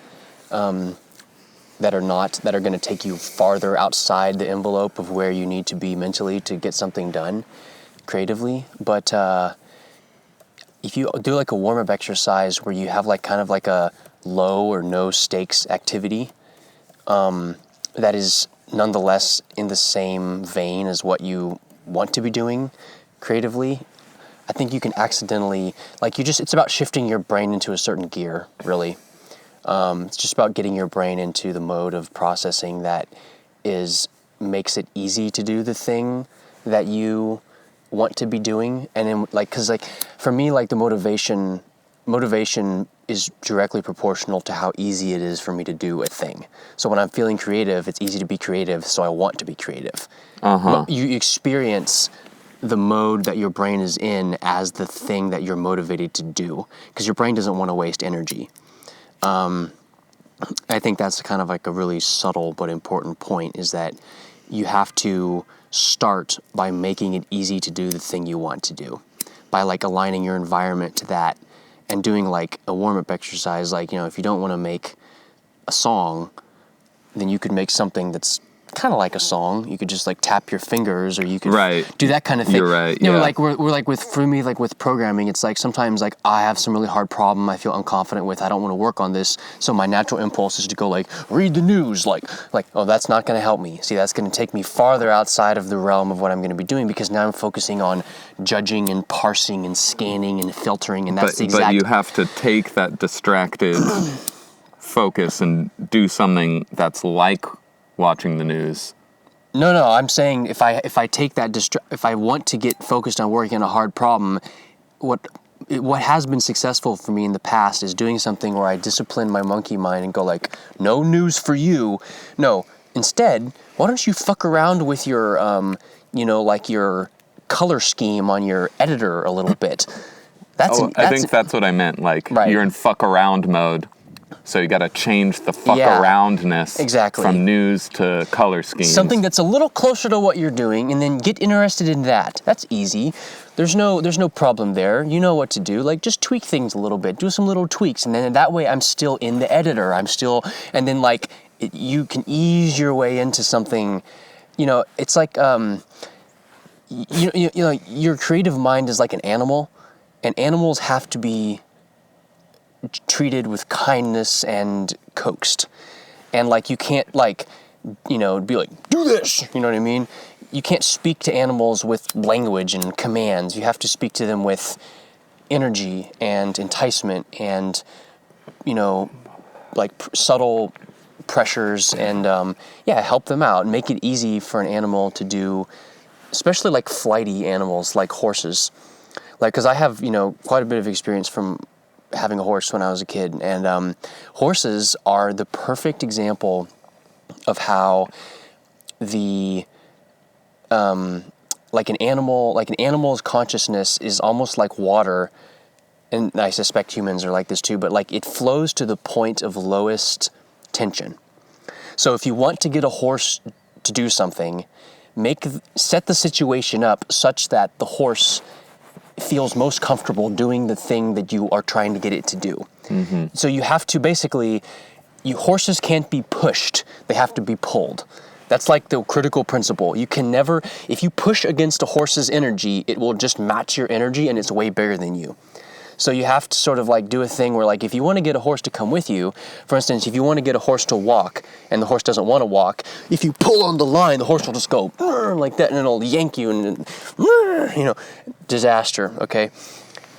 B: that are going to take you farther outside the envelope of where you need to be mentally to get something done creatively. But if you do like a warm-up exercise where you have like kind of like a low or no stakes activity that is nonetheless in the same vein as what you want to be doing creatively, I think you can accidentally, it's about shifting your brain into a certain gear, really. It's just about getting your brain into the mode of processing that makes it easy to do the thing that you want to be doing. And then because for me, the motivation is directly proportional to how easy it is for me to do a thing. So when I'm feeling creative, it's easy to be creative, so I want to be creative. You experience the mode that your brain is in as the thing that you're motivated to do, because your brain doesn't want to waste energy. I think that's kind of like a really subtle but important point, is that you have to start by making it easy to do the thing you want to do, by aligning your environment to that, and doing a warm-up exercise. If you don't want to make a song, then you could make something that's kind of like a song. You could just tap your fingers, or you could do that kind of thing.
A: You're right.
B: We're with programming, it's sometimes I have some really hard problem I feel unconfident with. I don't want to work on this, so my natural impulse is to go read the news. Oh, that's not going to help me. See, that's going to take me farther outside of the realm of what I'm going to be doing, because now I'm focusing on judging and parsing and scanning and filtering, and that's
A: But you have to take that distracted focus and do something that's like watching the news.
B: No, I'm saying if I take that if I want to get focused on working on a hard problem, what has been successful for me in the past is doing something where I discipline my monkey mind and go no news for you. No, instead, why don't you fuck around with your your color scheme on your editor a little bit.
A: I think that's what I meant. You're in fuck around mode. So you got to change the fuck
B: Yeah,
A: aroundness
B: exactly.
A: from news to color schemes.
B: Something that's a little closer to what you're doing, and then get interested in that. That's easy. There's no problem there. You know what to do. Like, just tweak things a little bit. Do some little tweaks, and then that way I'm still in the editor. And then like you can ease your way into something. You know, it's like you know, your creative mind is like an animal, and animals have to be treated with kindness and coaxed. And like, you can't like, you know, be like, do this, you know what I mean? You can't speak to animals with language and commands. You have to speak to them with energy and enticement and, you know, like subtle pressures and, help them out and make it easy for an animal to do, especially like flighty animals like horses. Like, cause I have, you know, quite a bit of experience from having a horse when I was a kid, and horses are the perfect example of how the like an animal's consciousness is almost like water, and I suspect humans are like this too, but like it flows to the point of lowest tension. So if you want to get a horse to do something, set the situation up such that the horse feels most comfortable doing the thing that you are trying to get it to do. Mm-hmm. So you have to basically, horses can't be pushed, they have to be pulled. That's like the critical principle. You can never, if you push against a horse's energy, it will just match your energy and it's way bigger than you. So you have to sort of like do a thing where, like, if you want to get a horse to come with you, for instance, if you want to get a horse to walk and the horse doesn't want to walk, if you pull on the line, the horse will just go like that and it'll yank you and, you know, disaster, okay?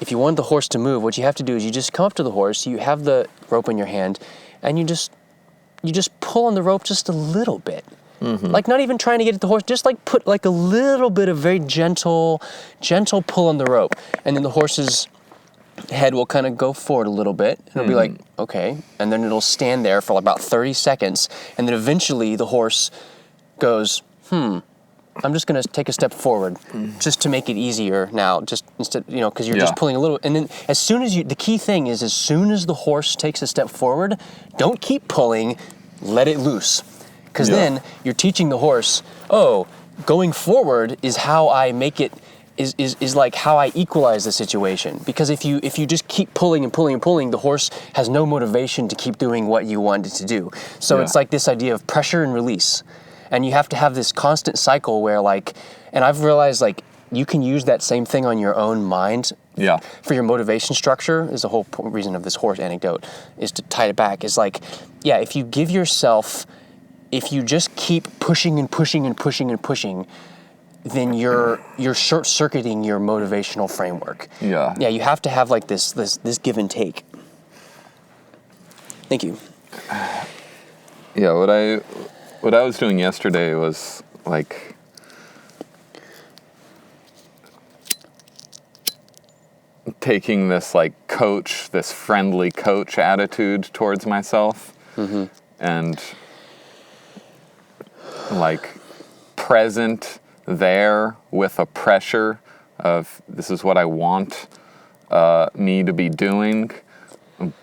B: If you want the horse to move, what you have to do is you just come up to the horse, you have the rope in your hand, and you just pull on the rope just a little bit. Mm-hmm. Like, not even trying to get at the horse, just like put like a little bit of very gentle pull on the rope. And then the horse's head will kind of go forward a little bit, and it'll be like, okay, and then it'll stand there for about 30 seconds, and then eventually the horse goes, I'm just going to take a step forward just to make it easier now, just instead, you know, because you're just pulling a little, and then as soon as the key thing is, as soon as the horse takes a step forward, don't keep pulling, let it loose, because then you're teaching the horse, going forward is how I make it, is like how I equalize the situation. Because if you just keep pulling and pulling and pulling, the horse has no motivation to keep doing what you want it to do. So it's like this idea of pressure and release. And you have to have this constant cycle where, like, and I've realized, like, you can use that same thing on your own mind. Yeah. For your motivation structure is the whole reason of this horse anecdote, is to tie it back, is like, if you give yourself, if you just keep pushing and pushing and pushing and pushing, then you're short-circuiting your motivational framework. Yeah. Yeah, you have to have like this give and take. Thank you.
A: Yeah, what I was doing yesterday was like taking this like this friendly coach attitude towards myself, and like present there with a pressure of, this is what I want me to be doing,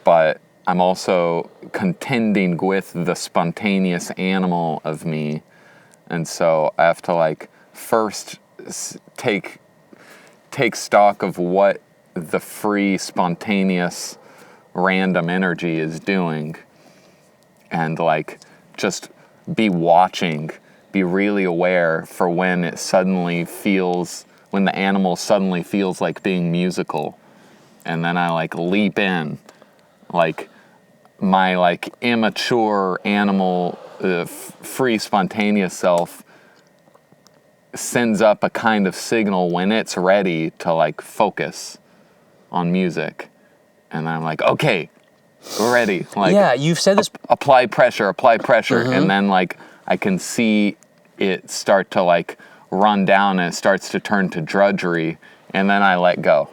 A: but I'm also contending with the spontaneous animal of me, and so I have to like first take stock of what the free, spontaneous, random energy is doing, and like just be watching, be really aware for when the animal suddenly feels like being musical, and then I like leap in, like my like immature animal, free, spontaneous self sends up a kind of signal when it's ready to like focus on music, and then I'm like, okay, we're ready. Like,
B: you've said this.
A: Apply pressure, and then like I can see it start to like run down, and it starts to turn to drudgery, and then I let go,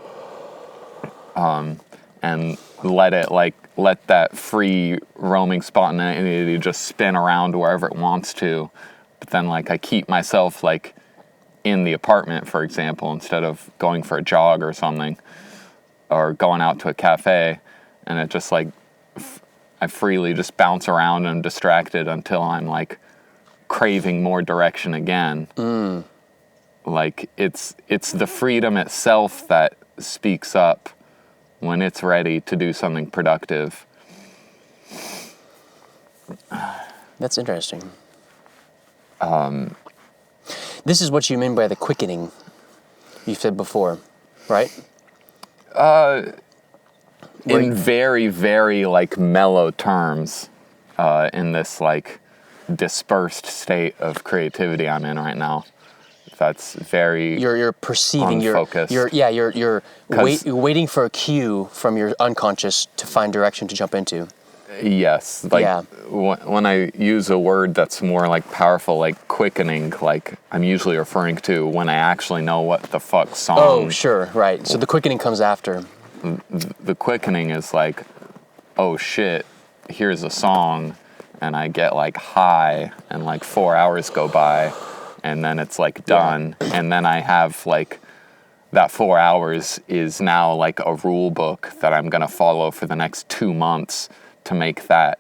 A: and let that free roaming spontaneity just spin around wherever it wants to. But then like I keep myself like in the apartment, for example, instead of going for a jog or something, or going out to a cafe, and it just like I freely just bounce around and I'm distracted until I'm like craving more direction again. Like it's the freedom itself that speaks up when it's ready to do something productive.
B: That's interesting. This is what you mean by the quickening you said before, right?
A: In very, very like mellow terms, in this like dispersed state of creativity I'm in right now. That's very
B: You're perceiving,
A: unfocused.
B: you're waiting for a cue from your unconscious to find direction to jump into.
A: Yes, like when I use a word that's more like powerful, like quickening, like I'm usually referring to when I actually know what the fuck song.
B: Oh, sure, right. So the quickening comes after.
A: The quickening is like, oh shit, here's a song, and I get like high, and like 4 hours go by, and then it's like done, and then I have like that 4 hours is now like a rule book that I'm gonna follow for the next 2 months to make that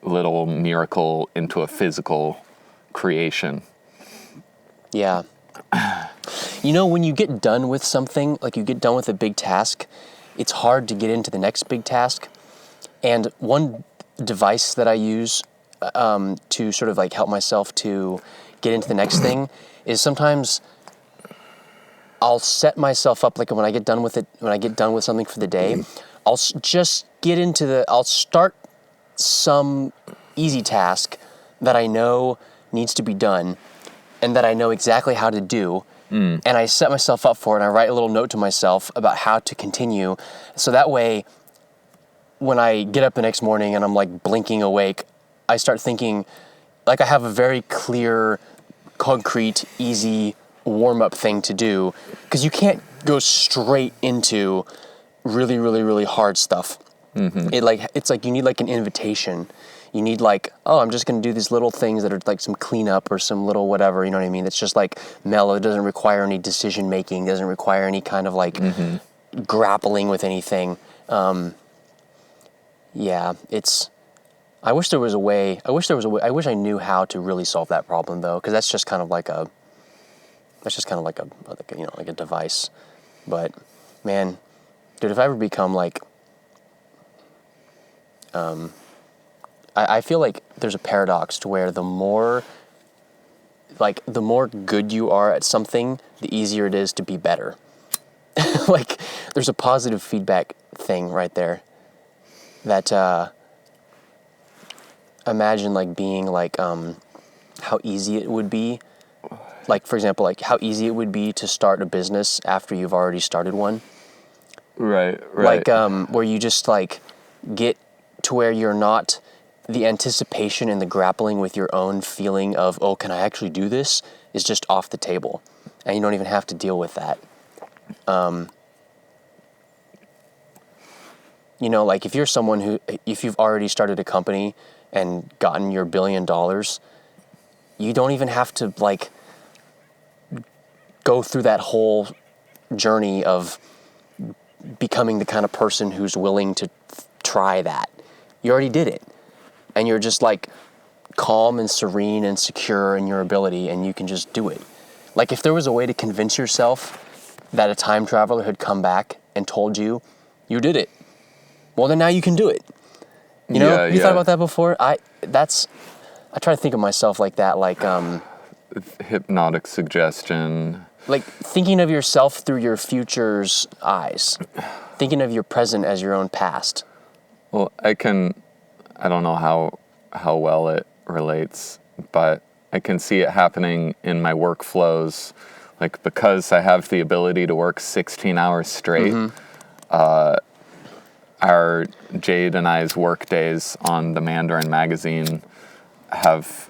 A: little miracle into a physical creation.
B: Yeah. You know, when you get done with something, like you get done with a big task, it's hard to get into the next big task. And one device that I use to sort of like help myself to get into the next thing is sometimes I'll set myself up, like when I get done with it, when I get done with something for the day, I'll just I'll start some easy task that I know needs to be done and that I know exactly how to do. And I set myself up for it, and I write a little note to myself about how to continue. So that way, when I get up the next morning and I'm like blinking awake, I start thinking, like I have a very clear, concrete, easy warm-up thing to do. Because you can't go straight into really, really, really hard stuff. It's like you need like an invitation. You need like, oh, I'm just going to do these little things that are like some cleanup or some little whatever, you know what I mean? It's just like mellow. It doesn't require any decision making. Doesn't require any kind of like grappling with anything. I wish there was a way. I wish I knew how to really solve that problem though, because that's just kind of like a device. But man, dude, if I ever become like, I feel like there's a paradox to where the more good you are at something, the easier it is to be better. Like, there's a positive feedback thing right there. That, imagine like being like, how easy it would be. Like, for example, like how easy it would be to start a business after you've already started one.
A: Right.
B: Like, where you just like get to where you're not, the anticipation and the grappling with your own feeling of, oh, can I actually do this, is just off the table. And you don't even have to deal with that. Like if you're someone if you've already started a company and gotten your $1 billion, you don't even have to like go through that whole journey of becoming the kind of person who's willing to try that. You already did it. And you're just like calm and serene and secure in your ability, and you can just do it. Like if there was a way to convince yourself that a time traveler had come back and told you, you did it. Well, then now you can do it. You know, you thought about that before? I try to think of myself like that, like
A: hypnotic suggestion.
B: Like thinking of yourself through your future's eyes. Thinking of your present as your own past.
A: Well, I don't know how well it relates, but I can see it happening in my workflows. Like, because I have the ability to work 16 hours straight, our Jade and I's work days on the Mandarin magazine have...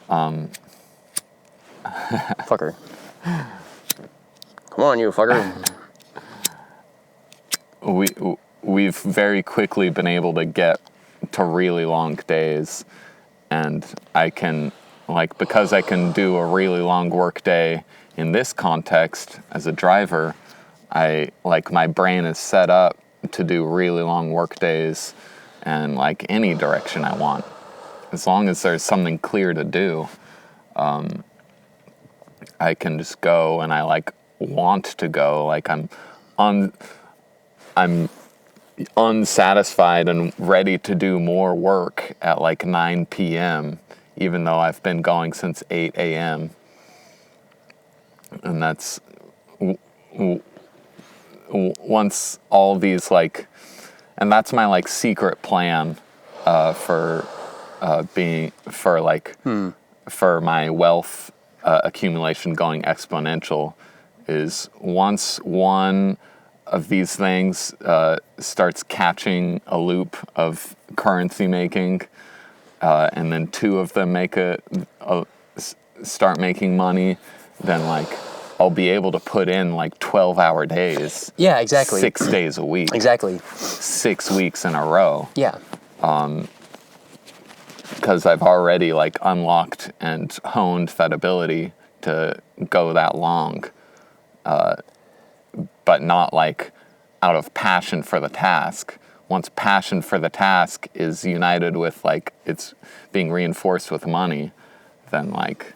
B: Fucker. Come on, you fucker.
A: We've very quickly been able to get to really long days, and I can, like, because I can do a really long work day in this context as a driver, my brain is set up to do really long work days and like any direction I want. As long as there's something clear to do, I can just go, and I like want to go. Like I'm unsatisfied and ready to do more work at like 9 p.m., even though I've been going since 8 a.m. And that's once all these like, and that's my like secret plan for for my wealth accumulation going exponential, is once one of these things starts catching a loop of currency making, and then two of them start making money, then like I'll be able to put in like 12-hour days.
B: Yeah, exactly.
A: 6 days a week.
B: Exactly.
A: 6 weeks in a row.
B: Yeah.
A: Because I've already like unlocked and honed that ability to go that long, but not like out of passion for the task. Once passion for the task is united with like it's being reinforced with money, then like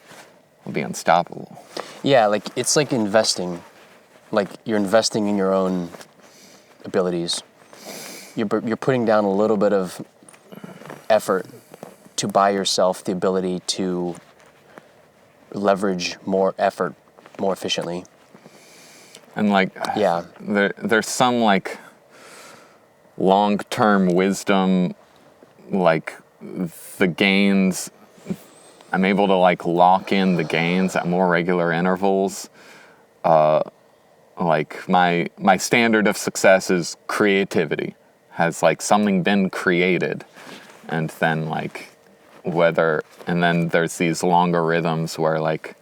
A: it'll be unstoppable.
B: Yeah, like it's like investing. Like you're investing in your own abilities. You're putting down a little bit of effort to buy yourself the ability to leverage more effort more efficiently.
A: And like,
B: yeah,
A: there's some like long-term wisdom, like the gains, I'm able to like lock in the gains at more regular intervals. Like my standard of success is creativity. Has like something been created, and then like and then there's these longer rhythms where like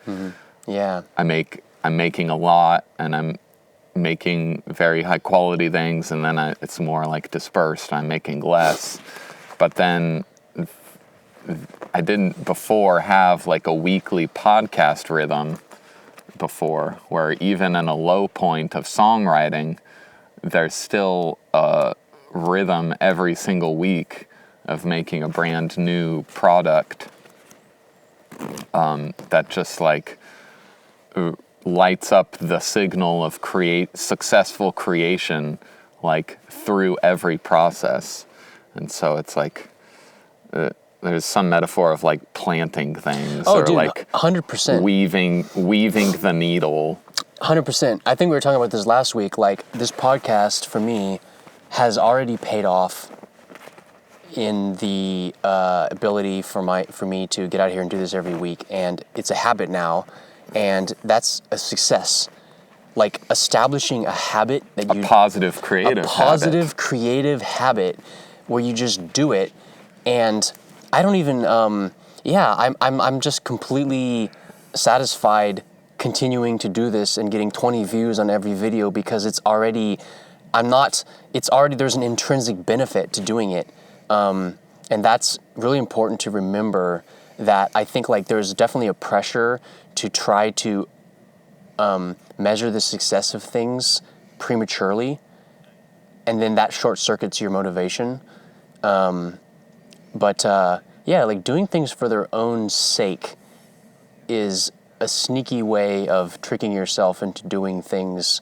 B: yeah,
A: I'm making a lot, and I'm making very high quality things, and then it's more like dispersed. I'm making less, but then I didn't before have like a weekly podcast rhythm before, where even in a low point of songwriting, there's still a rhythm every single week of making a brand new product that just like lights up the signal of successful creation like through every process. And so it's like there's some metaphor of like planting things, or
B: dude,
A: like
B: 100%
A: weaving the needle.
B: 100%. I think we were talking about this last week. Like this podcast for me has already paid off in the ability for me to get out here and do this every week, and it's a habit now, and that's a success. Like establishing a habit that
A: A positive creative
B: habit where you just do it, and I don't even I'm just completely satisfied continuing to do this and getting 20 views on every video, because there's an intrinsic benefit to doing it. And that's really important to remember, that I think like there's definitely a pressure to try to measure the success of things prematurely, and then that short circuits your motivation. But like doing things for their own sake is a sneaky way of tricking yourself into doing things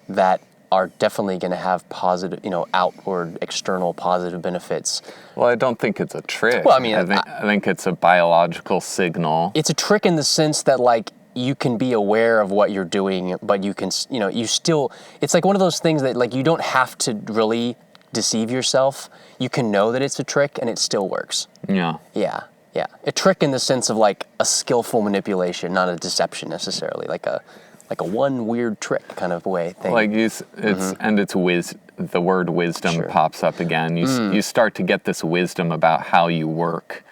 B: that are definitely going to have positive, outward, external positive benefits.
A: Well, I don't think it's a trick.
B: Well, I mean,
A: I think it's a biological signal.
B: It's a trick in the sense that, like, you can be aware of what you're doing, but you can, you still, it's like one of those things that, like, you don't have to really deceive yourself. You can know that it's a trick and it still works.
A: Yeah.
B: Yeah. Yeah. A trick in the sense of, like, a skillful manipulation, not a deception necessarily, like a one weird trick kind of way thing.
A: Like and it's the word wisdom
B: Sure.
A: pops up again. You start to get this wisdom about how you work,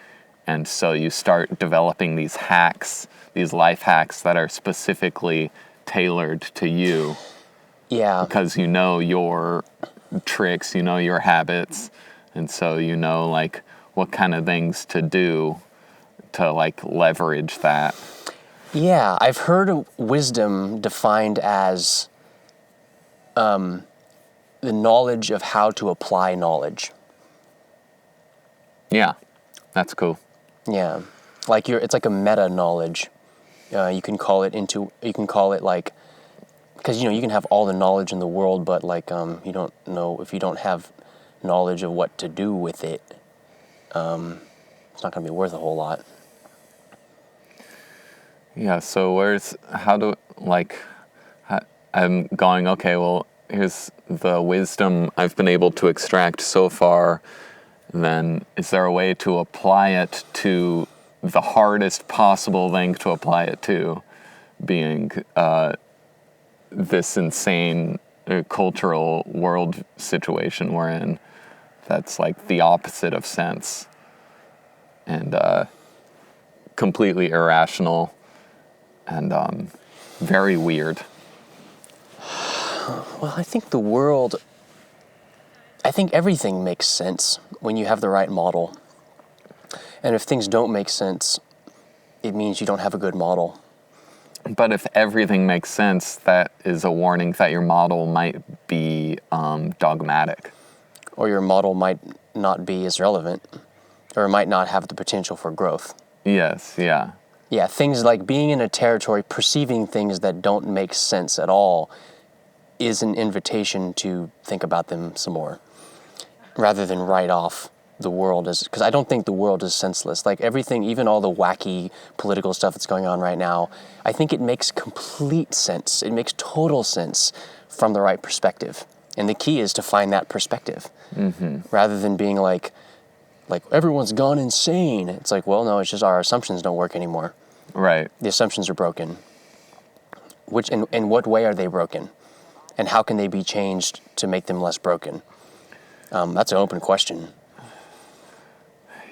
A: and so you start developing these hacks, these life hacks that are specifically tailored to you.
B: Yeah.
A: Because you know your tricks, you know your habits, and so you know like what kind of things to do to like leverage that.
B: Yeah, I've heard wisdom defined as the knowledge of how to apply knowledge.
A: Yeah, that's cool.
B: Yeah, like it's like a meta knowledge. You can call it like, because you can have all the knowledge in the world, but like you don't know if you don't have knowledge of what to do with it. It's not going to be worth a whole lot.
A: Yeah, so I'm going, okay, well, here's the wisdom I've been able to extract so far. Then is there a way to apply it to the hardest possible thing to apply it to, being this insane cultural world situation we're in that's like the opposite of sense and completely irrational and very weird.
B: Well, I think everything makes sense when you have the right model. And if things don't make sense, it means you don't have a good model.
A: But if everything makes sense, that is a warning that your model might be dogmatic.
B: Or your model might not be as relevant, or it might not have the potential for growth.
A: Yes, yeah.
B: Yeah, things like being in a territory, perceiving things that don't make sense at all is an invitation to think about them some more, rather than write off the world as, because I don't think the world is senseless. Like everything, even all the wacky political stuff that's going on right now, I think it makes complete sense. It makes total sense from the right perspective. And the key is to find that perspective, rather than being like everyone's gone insane. It's like, well, no, it's just our assumptions don't work anymore.
A: Right.
B: The assumptions are broken. Which, in what way are they broken? And how can they be changed to make them less broken? That's an open question.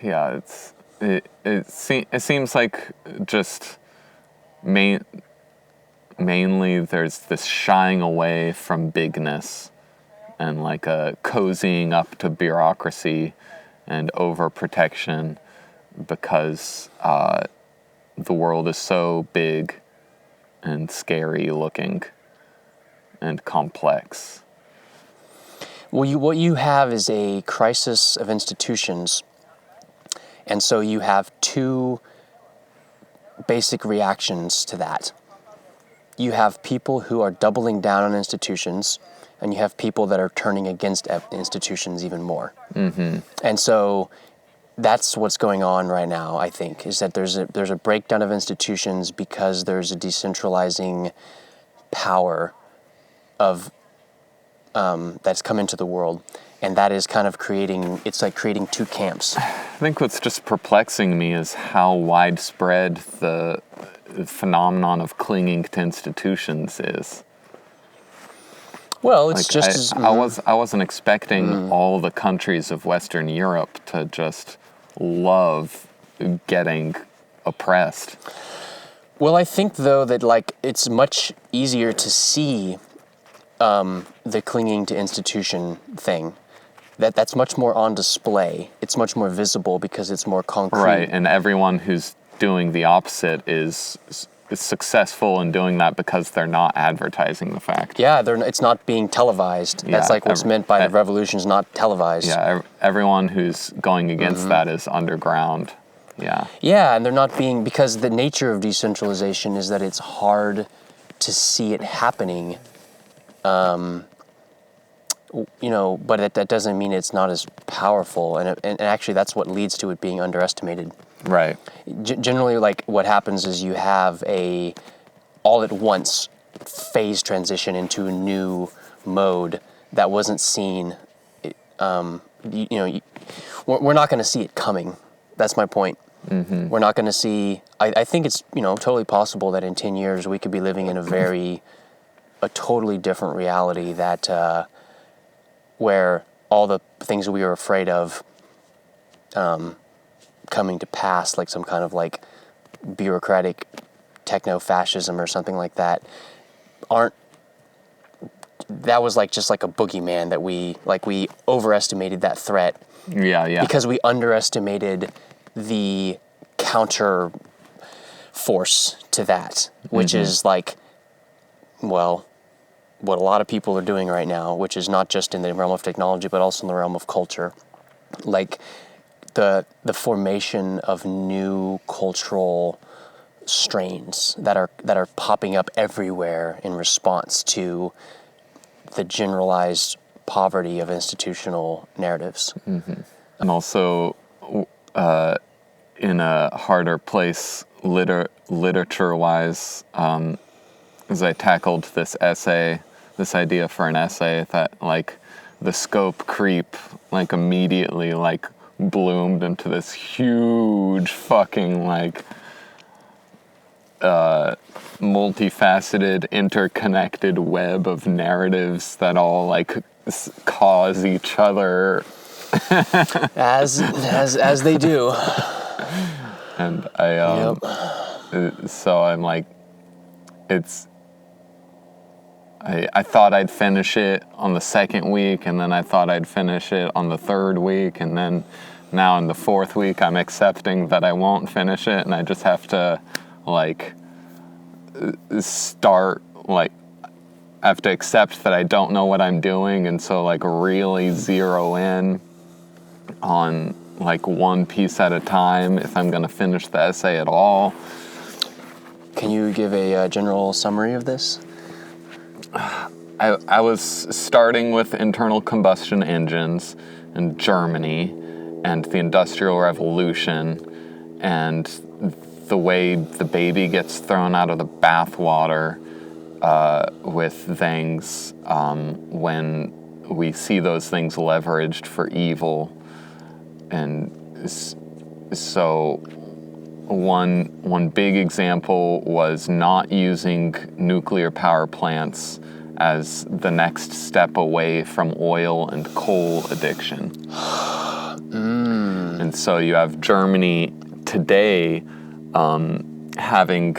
A: Yeah, it seems like just mainly there's this shying away from bigness and like a cozying up to bureaucracy and overprotection because the world is so big and scary looking and complex.
B: Well, what you have is a crisis of institutions. And so you have two basic reactions to that. You have people who are doubling down on institutions, and you have people that are turning against institutions even more. Mm-hmm. And so that's what's going on right now, I think, is that there's a breakdown of institutions because there's a decentralizing power of that's come into the world. And that is kind of creating two camps.
A: I think what's just perplexing me is how widespread the phenomenon of clinging to institutions is.
B: Well, it's just
A: I wasn't expecting all the countries of Western Europe to just love getting oppressed.
B: Well, I think though that it's much easier to see the clinging to institution thing. That's much more on display. It's much more visible because it's more concrete.
A: Right, and everyone who's doing the opposite is successful in doing that because they're not advertising the fact.
B: Yeah, it's not being televised.
A: Yeah,
B: that's what's meant by the revolution is not televised.
A: Yeah, everyone who's going against that is underground. Yeah.
B: Yeah, and they're not being, because the nature of decentralization is that it's hard to see it happening. But that doesn't mean it's not as powerful, and actually that's what leads to it being underestimated.
A: Right.
B: Generally, what happens is you have a all at once phase transition into a new mode that wasn't seen. We're not going to see it coming. That's my point. Mm-hmm. We're not going to see. I think it's totally possible that in 10 years we could be living in a totally different reality that. Where all the things we were afraid of coming to pass, like some kind of bureaucratic techno-fascism or something like that, that was just like a boogeyman that we overestimated that threat.
A: Yeah.
B: Because we underestimated the counter force to that, which is what a lot of people are doing right now, which is not just in the realm of technology, but also in the realm of culture. the formation of new cultural strains that are popping up everywhere in response to the generalized poverty of institutional narratives.
A: Mm-hmm. And also, in a harder place, literature-wise, as I tackled this idea for an essay, that like the scope creep like immediately like bloomed into this huge fucking like multifaceted, interconnected web of narratives that all like cause each other
B: as they do.
A: And I so I'm like, I thought I'd finish it on the second week, and then I thought I'd finish it on the third week, and then now in the fourth week I'm accepting that I won't finish it, and I just have to like start, like I have to accept that I don't know what I'm doing, and so like really zero in on like one piece at a time if I'm going to finish the essay at all.
B: Can you give a general summary of this?
A: I was starting with internal combustion engines in Germany and the Industrial Revolution and the way the baby gets thrown out of the bathwater with things when we see those things leveraged for evil. And so one big example was not using nuclear power plants as the next step away from oil and coal addiction. And so you have Germany today having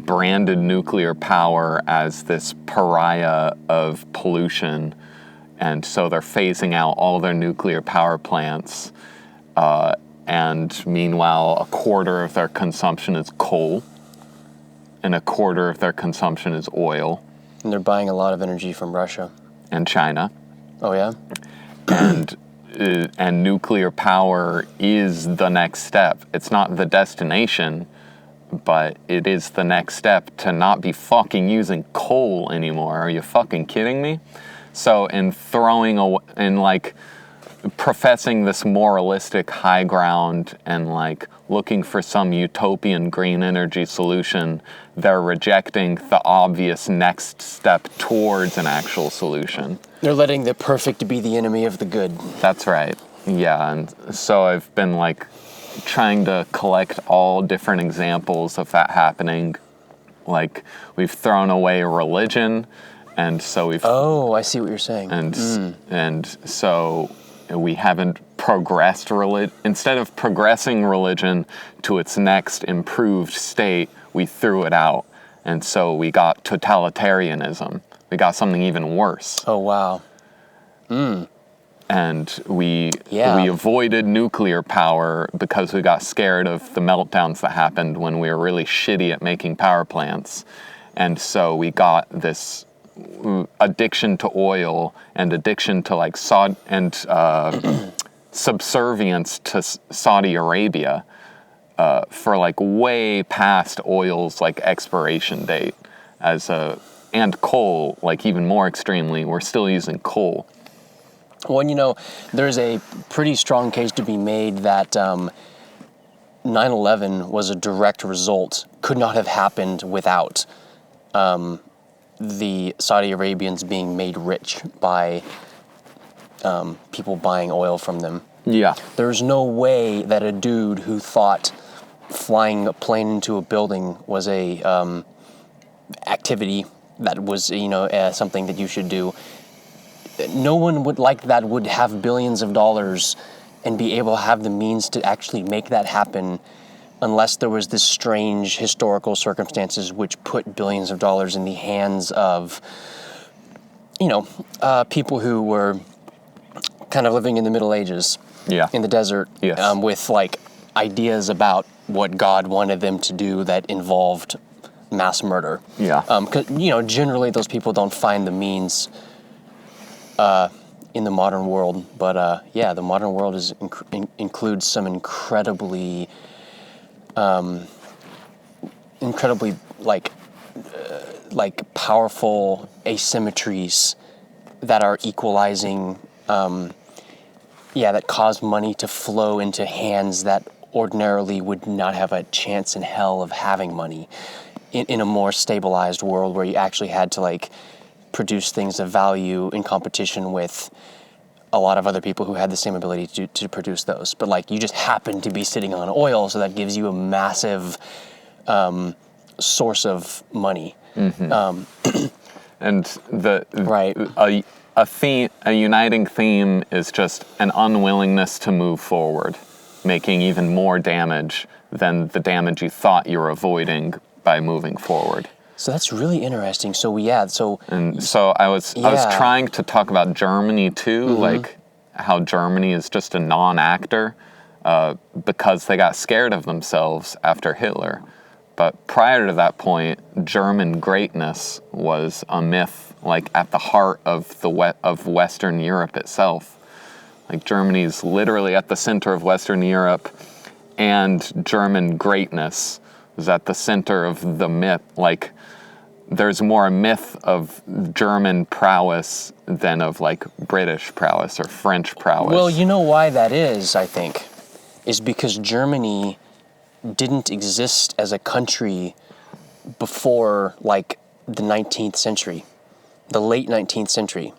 A: branded nuclear power as this pariah of pollution, and so they're phasing out all their nuclear power plants. And meanwhile, a quarter of their consumption is coal, and a quarter of their consumption is oil.
B: And they're buying a lot of energy from Russia.
A: And China.
B: Oh, yeah?
A: And nuclear power is the next step. It's not the destination, but it is the next step to not be fucking using coal anymore. Are you fucking kidding me? So in throwing away, in like professing this moralistic high ground and like looking for some utopian green energy solution, they're rejecting the obvious next step towards an actual solution.
B: They're letting the perfect be the enemy of the good.
A: That's right. Yeah, and so I've been like trying to collect all different examples of that happening. Like we've thrown away religion, and so we've...
B: Oh, I see what you're saying.
A: And so we haven't progressed religion. Instead of progressing religion to its next improved state, we threw it out. And so we got totalitarianism. We got something even worse.
B: Oh, wow.
A: And we avoided nuclear power because we got scared of the meltdowns that happened when we were really shitty at making power plants. And so we got this addiction to oil and addiction to like subservience to Saudi Arabia for like way past oil's like expiration date, and coal, like even more extremely, we're still using coal.
B: Well, you know, there's a pretty strong case to be made that 9/11 was a direct result, could not have happened without the Saudi Arabians being made rich by people buying oil from them.
A: Yeah.
B: There's no way that a dude who thought flying a plane into a building was a activity that was, something that you should do. No one would have billions of dollars and be able to have the means to actually make that happen unless there was this strange historical circumstances which put billions of dollars in the hands of, people who were kind of living in the Middle Ages, in the desert, with like ideas about what God wanted them to do that involved mass murder. Yeah. 'Cause, generally those people don't find the means in the modern world. But yeah, the modern world includes some incredibly like powerful asymmetries that are equalizing, that cause money to flow into hands that ordinarily would not have a chance in hell of having money in a more stabilized world where you actually had to like produce things of value in competition with a lot of other people who had the same ability to produce those. But like you just happen to be sitting on oil, so that gives you a massive source of money.
A: Mm-hmm. And
B: right.
A: A uniting theme is just an unwillingness to move forward, making even more damage than the damage you thought you were avoiding by moving forward.
B: So that's really interesting. So
A: I was trying to talk about Germany too, mm-hmm. like how Germany is just a non-actor because they got scared of themselves after Hitler. But prior to that point, German greatness was a myth, like at the heart of of Western Europe itself. Like Germany's literally at the center of Western Europe, and German greatness was at the center of the myth. Like there's more a myth of German prowess than of like British prowess or French prowess.
B: Well, you know why that is, I think, is because Germany didn't exist as a country before like the 19th century, the late 19th century.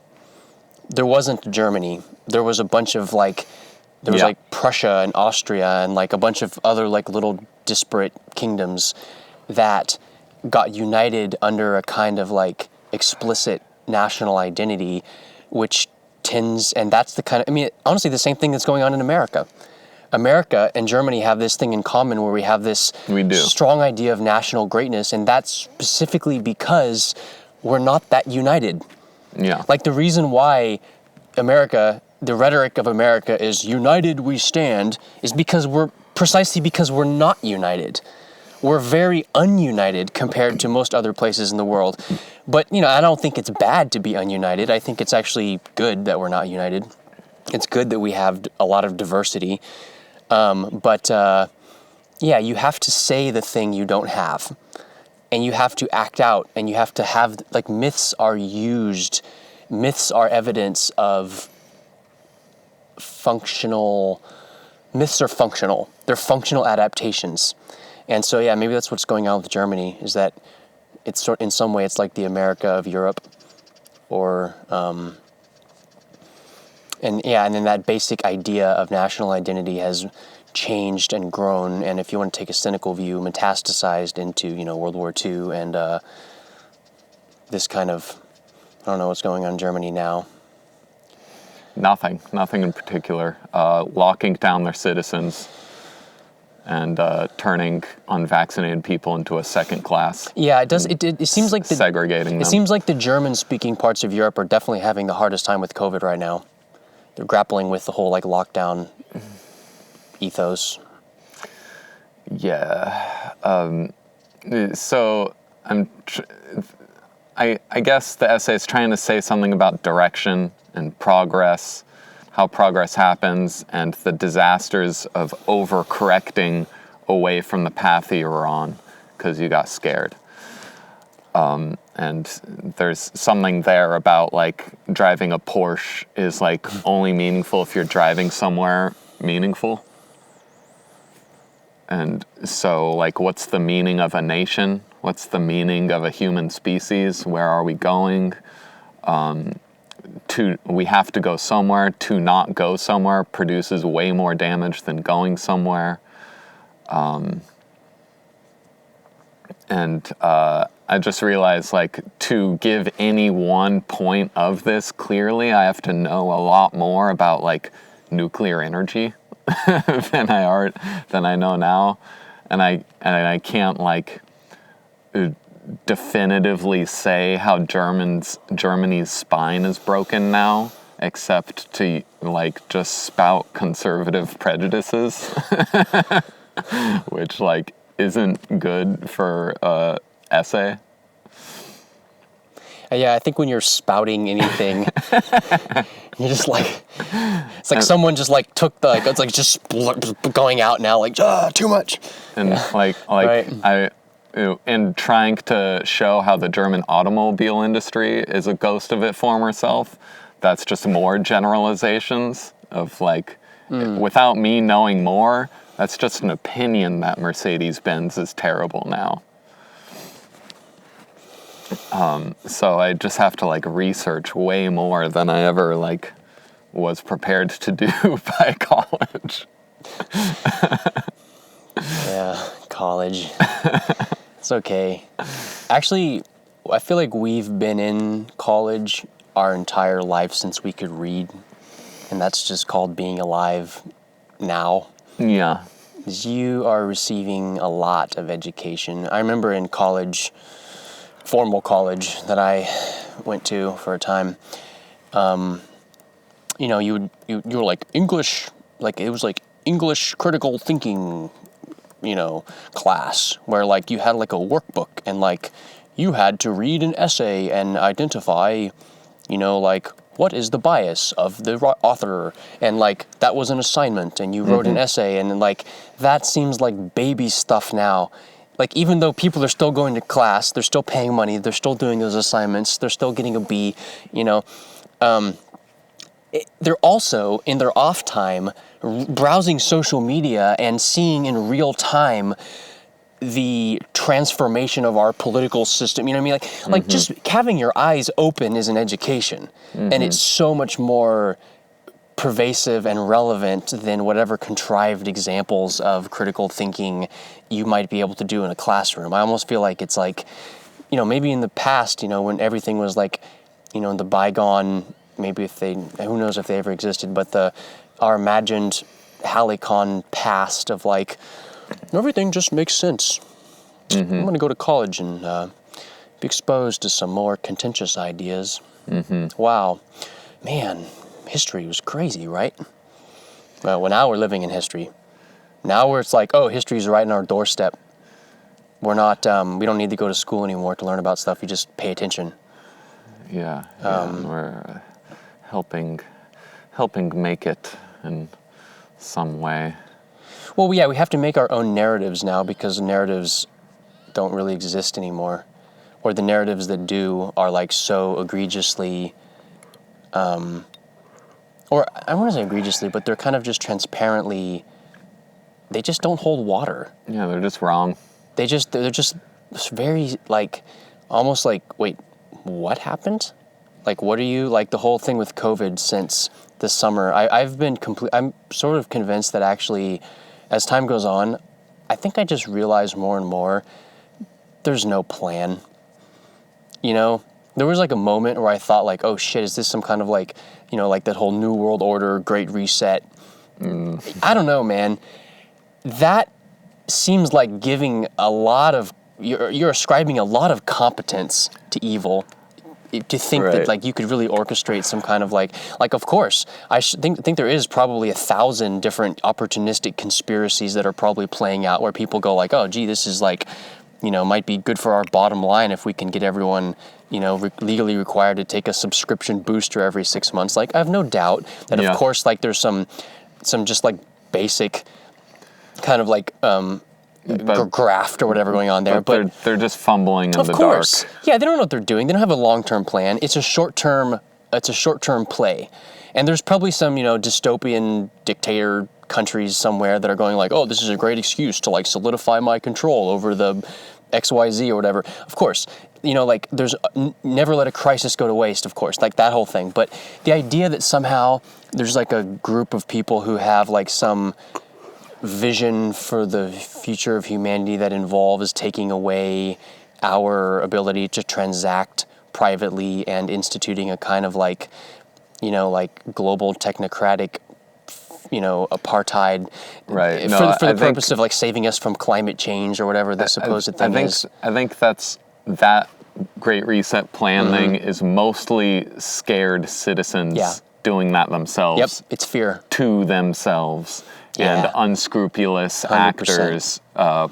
B: There wasn't Germany. There was a bunch of like, there was like Prussia and Austria and like a bunch of other like little disparate kingdoms that got united under a kind of like explicit national identity, which tends, and that's the kind of, I mean, honestly, the same thing that's going on in America. America and Germany have this thing in common where we have this strong idea of national greatness, and that's specifically because we're not that united.
A: Yeah.
B: Like the reason why America, the rhetoric of America is united we stand, is because we're not united. We're very ununited compared to most other places in the world. But, you know, I don't think it's bad to be ununited. I think it's actually good that we're not united. It's good that we have a lot of diversity. Yeah, you have to say the thing you don't have, and you have to act out, and you have to have, like, myths are evidence of myths are functional. They're functional adaptations. And so, yeah, maybe that's what's going on with Germany, is that it's in some way it's like the America of Europe, or, and then that basic idea of national identity has changed and grown, and if you want to take a cynical view, metastasized into, you know, World War II and this kind of, I don't know what's going on in Germany now.
A: Nothing in particular. Locking down their citizens and turning unvaccinated people into a second class.
B: Yeah, it does. It seems like
A: segregating them.
B: It seems like the German-speaking parts of Europe are definitely having the hardest time with COVID right now. They're grappling with the whole like lockdown ethos.
A: Yeah. So I guess the essay is trying to say something about direction and progress, how progress happens, and the disasters of overcorrecting away from the path you were on because you got scared. And there's something there about like driving a Porsche is like only meaningful if you're driving somewhere meaningful. And so like, what's the meaning of a nation? What's the meaning of a human species? Where are we going? We have to go somewhere. To not go somewhere produces way more damage than going somewhere. I just realized, like, to give any one point of this clearly, I have to know a lot more about, like, nuclear energy than I know now, and I can't, like, definitively say how Germany's spine is broken now, except to, like, just spout conservative prejudices, which, like, isn't good for essay.
B: Yeah, I think when you're spouting anything, You're just like, it's like someone just like took the, like, it's like just going out now, like, too much.
A: And
B: Right.
A: and trying to show how the German automobile industry is a ghost of its former self, that's just more generalizations of like, without me knowing more, that's just an opinion that Mercedes-Benz is terrible now. So I just have to like research way more than I ever like was prepared to do by college.
B: Yeah, college. It's okay. Actually, I feel like we've been in college our entire life since we could read, and that's just called being alive now.
A: Yeah.
B: You are receiving a lot of education. I remember in college, formal college that I went to for a time, you know, you were like English, like it was like English critical thinking, you know, class where like you had like a workbook and like you had to read an essay and identify, you know, like what is the bias of the author, and like that was an assignment and you wrote an essay, and like that seems like baby stuff now. Like even though people are still going to class, they're still paying money, they're still doing those assignments, they're still getting a B, you know, they're also in their off time browsing social media and seeing in real time the transformation of our political system. You know what I mean? Like just having your eyes open is an education, and it's so much more pervasive and relevant than whatever contrived examples of critical thinking you might be able to do in a classroom. I almost feel like it's like, you know, maybe in the past, you know, when everything was like, you know, in the bygone, maybe if they, who knows if they ever existed, but our imagined Halicon past of like, everything just makes sense. I'm going to go to college and be exposed to some more contentious ideas. Wow. Man, history was crazy, right? Well, now we're living in history. Now where it's like, oh, history's right on our doorstep. We're not, we don't need to go to school anymore to learn about stuff. You just pay attention.
A: Yeah, and we're helping make it in some way.
B: Well, yeah, we have to make our own narratives now because narratives don't really exist anymore. Or the narratives that do are like so egregiously, or I don't want to say egregiously, but they're kind of just transparently, they just don't hold water.
A: Yeah, they're just wrong.
B: They're just very like, almost like, wait, what happened? Like, what are you, like the whole thing with COVID since this summer, I'm sort of convinced that actually, as time goes on, I think I just realize more and more there's no plan. You know, there was like a moment where I thought like, oh shit, is this some kind of like, you know, like that whole New World Order, Great Reset? I don't know, man. That seems like giving a lot of, you're ascribing a lot of competence to evil. To think that like you could really orchestrate some kind of like of course I think there is probably 1,000 different opportunistic conspiracies that are probably playing out where people go like, oh gee, this is like, you know, might be good for our bottom line if we can get everyone, you know, legally required to take a subscription booster every 6 months. Like I have no doubt that of course like there's some just like basic kind of like graft or whatever going on there, but
A: they're just fumbling in the dark.
B: Of course, yeah, they don't know what they're doing. They don't have a long-term plan. It's a short-term play, and there's probably some, you know, dystopian dictator countries somewhere that are going like, oh, this is a great excuse to like solidify my control over the XYZ or whatever. Of course, you know, like there's never let a crisis go to waste. Of course, like that whole thing. But the idea that somehow there's like a group of people who have like some vision for the future of humanity that involves taking away our ability to transact privately and instituting a kind of like, you know, like global technocratic, you know, apartheid,
A: right?
B: For the purpose of like saving us from climate change or whatever the supposed thing is.
A: I think that Great Reset plan thing is mostly scared citizens doing that themselves.
B: Yep, it's fear.
A: To themselves.
B: Yeah.
A: And unscrupulous
B: 100%.
A: actors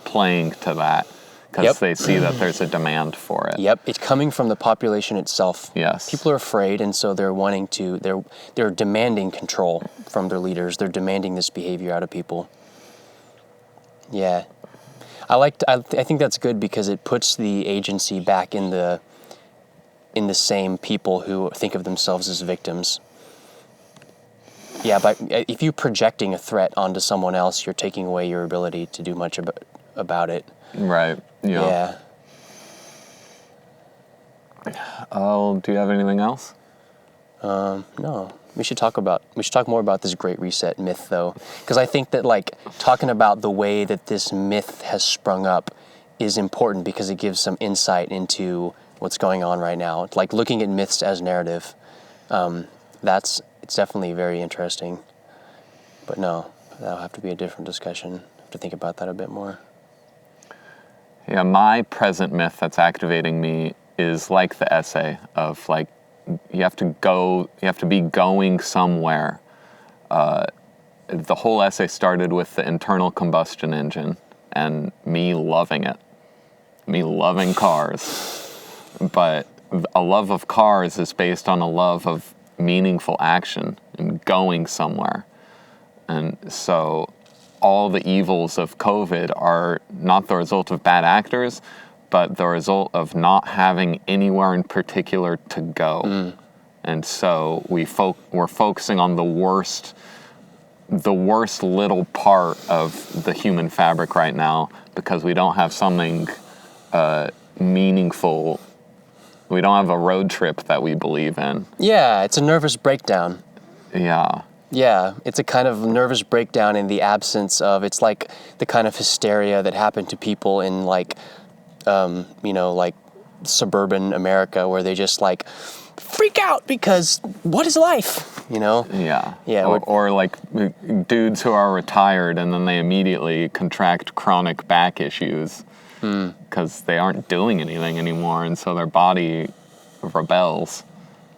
A: playing to that. because they see that there's a demand for it.
B: Yep, it's coming from the population itself.
A: Yes.
B: People are afraid, and so they're wanting to, they're demanding control from their leaders. They're demanding this behavior out of people. Yeah. I think that's good because it puts the agency back in the same people who think of themselves as victims. Yeah, but if you're projecting a threat onto someone else, you're taking away your ability to do much about it.
A: Right. Yeah. Oh, do you have anything else?
B: No. We should talk more about this Great Reset myth, though, because I think that like talking about the way that this myth has sprung up is important because it gives some insight into what's going on right now. Like looking at myths as narrative, it's definitely very interesting. But no, that'll have to be a different discussion. I have to think about that a bit more.
A: Yeah, my present myth that's activating me is like the essay of like, you have to be going somewhere. The whole essay started with the internal combustion engine and me loving it. Me loving cars. But a love of cars is based on a love of meaningful action and going somewhere. And so all the evils of COVID are not the result of bad actors, but the result of not having anywhere in particular to go. And so we're focusing on the worst little part of the human fabric right now because we don't have something meaningful. We don't have a road trip that we believe in.
B: Yeah, it's a nervous breakdown.
A: Yeah.
B: Yeah, it's a kind of nervous breakdown in the absence of, it's like the kind of hysteria that happened to people in like, like suburban America where they just like freak out because what is life,
A: Yeah.
B: Yeah.
A: Or like dudes who are retired and then they immediately contract chronic back issues because they aren't doing anything anymore, and so their body rebels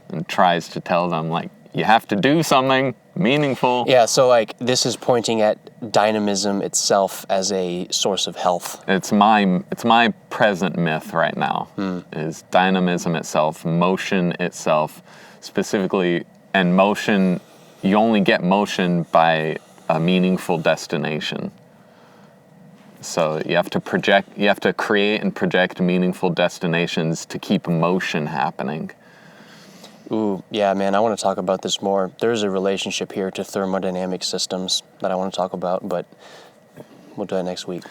A: and tries to tell them like, you have to do something meaningful.
B: Yeah, so like this is pointing at dynamism itself as a source of health.
A: It's my present myth right now is dynamism itself, motion itself, specifically, and motion. You only get motion by a meaningful destination. So you have to create and project meaningful destinations to keep motion happening.
B: Ooh, yeah, man, I want to talk about this more. There's a relationship here to thermodynamic systems that I want to talk about, but we'll do that next week.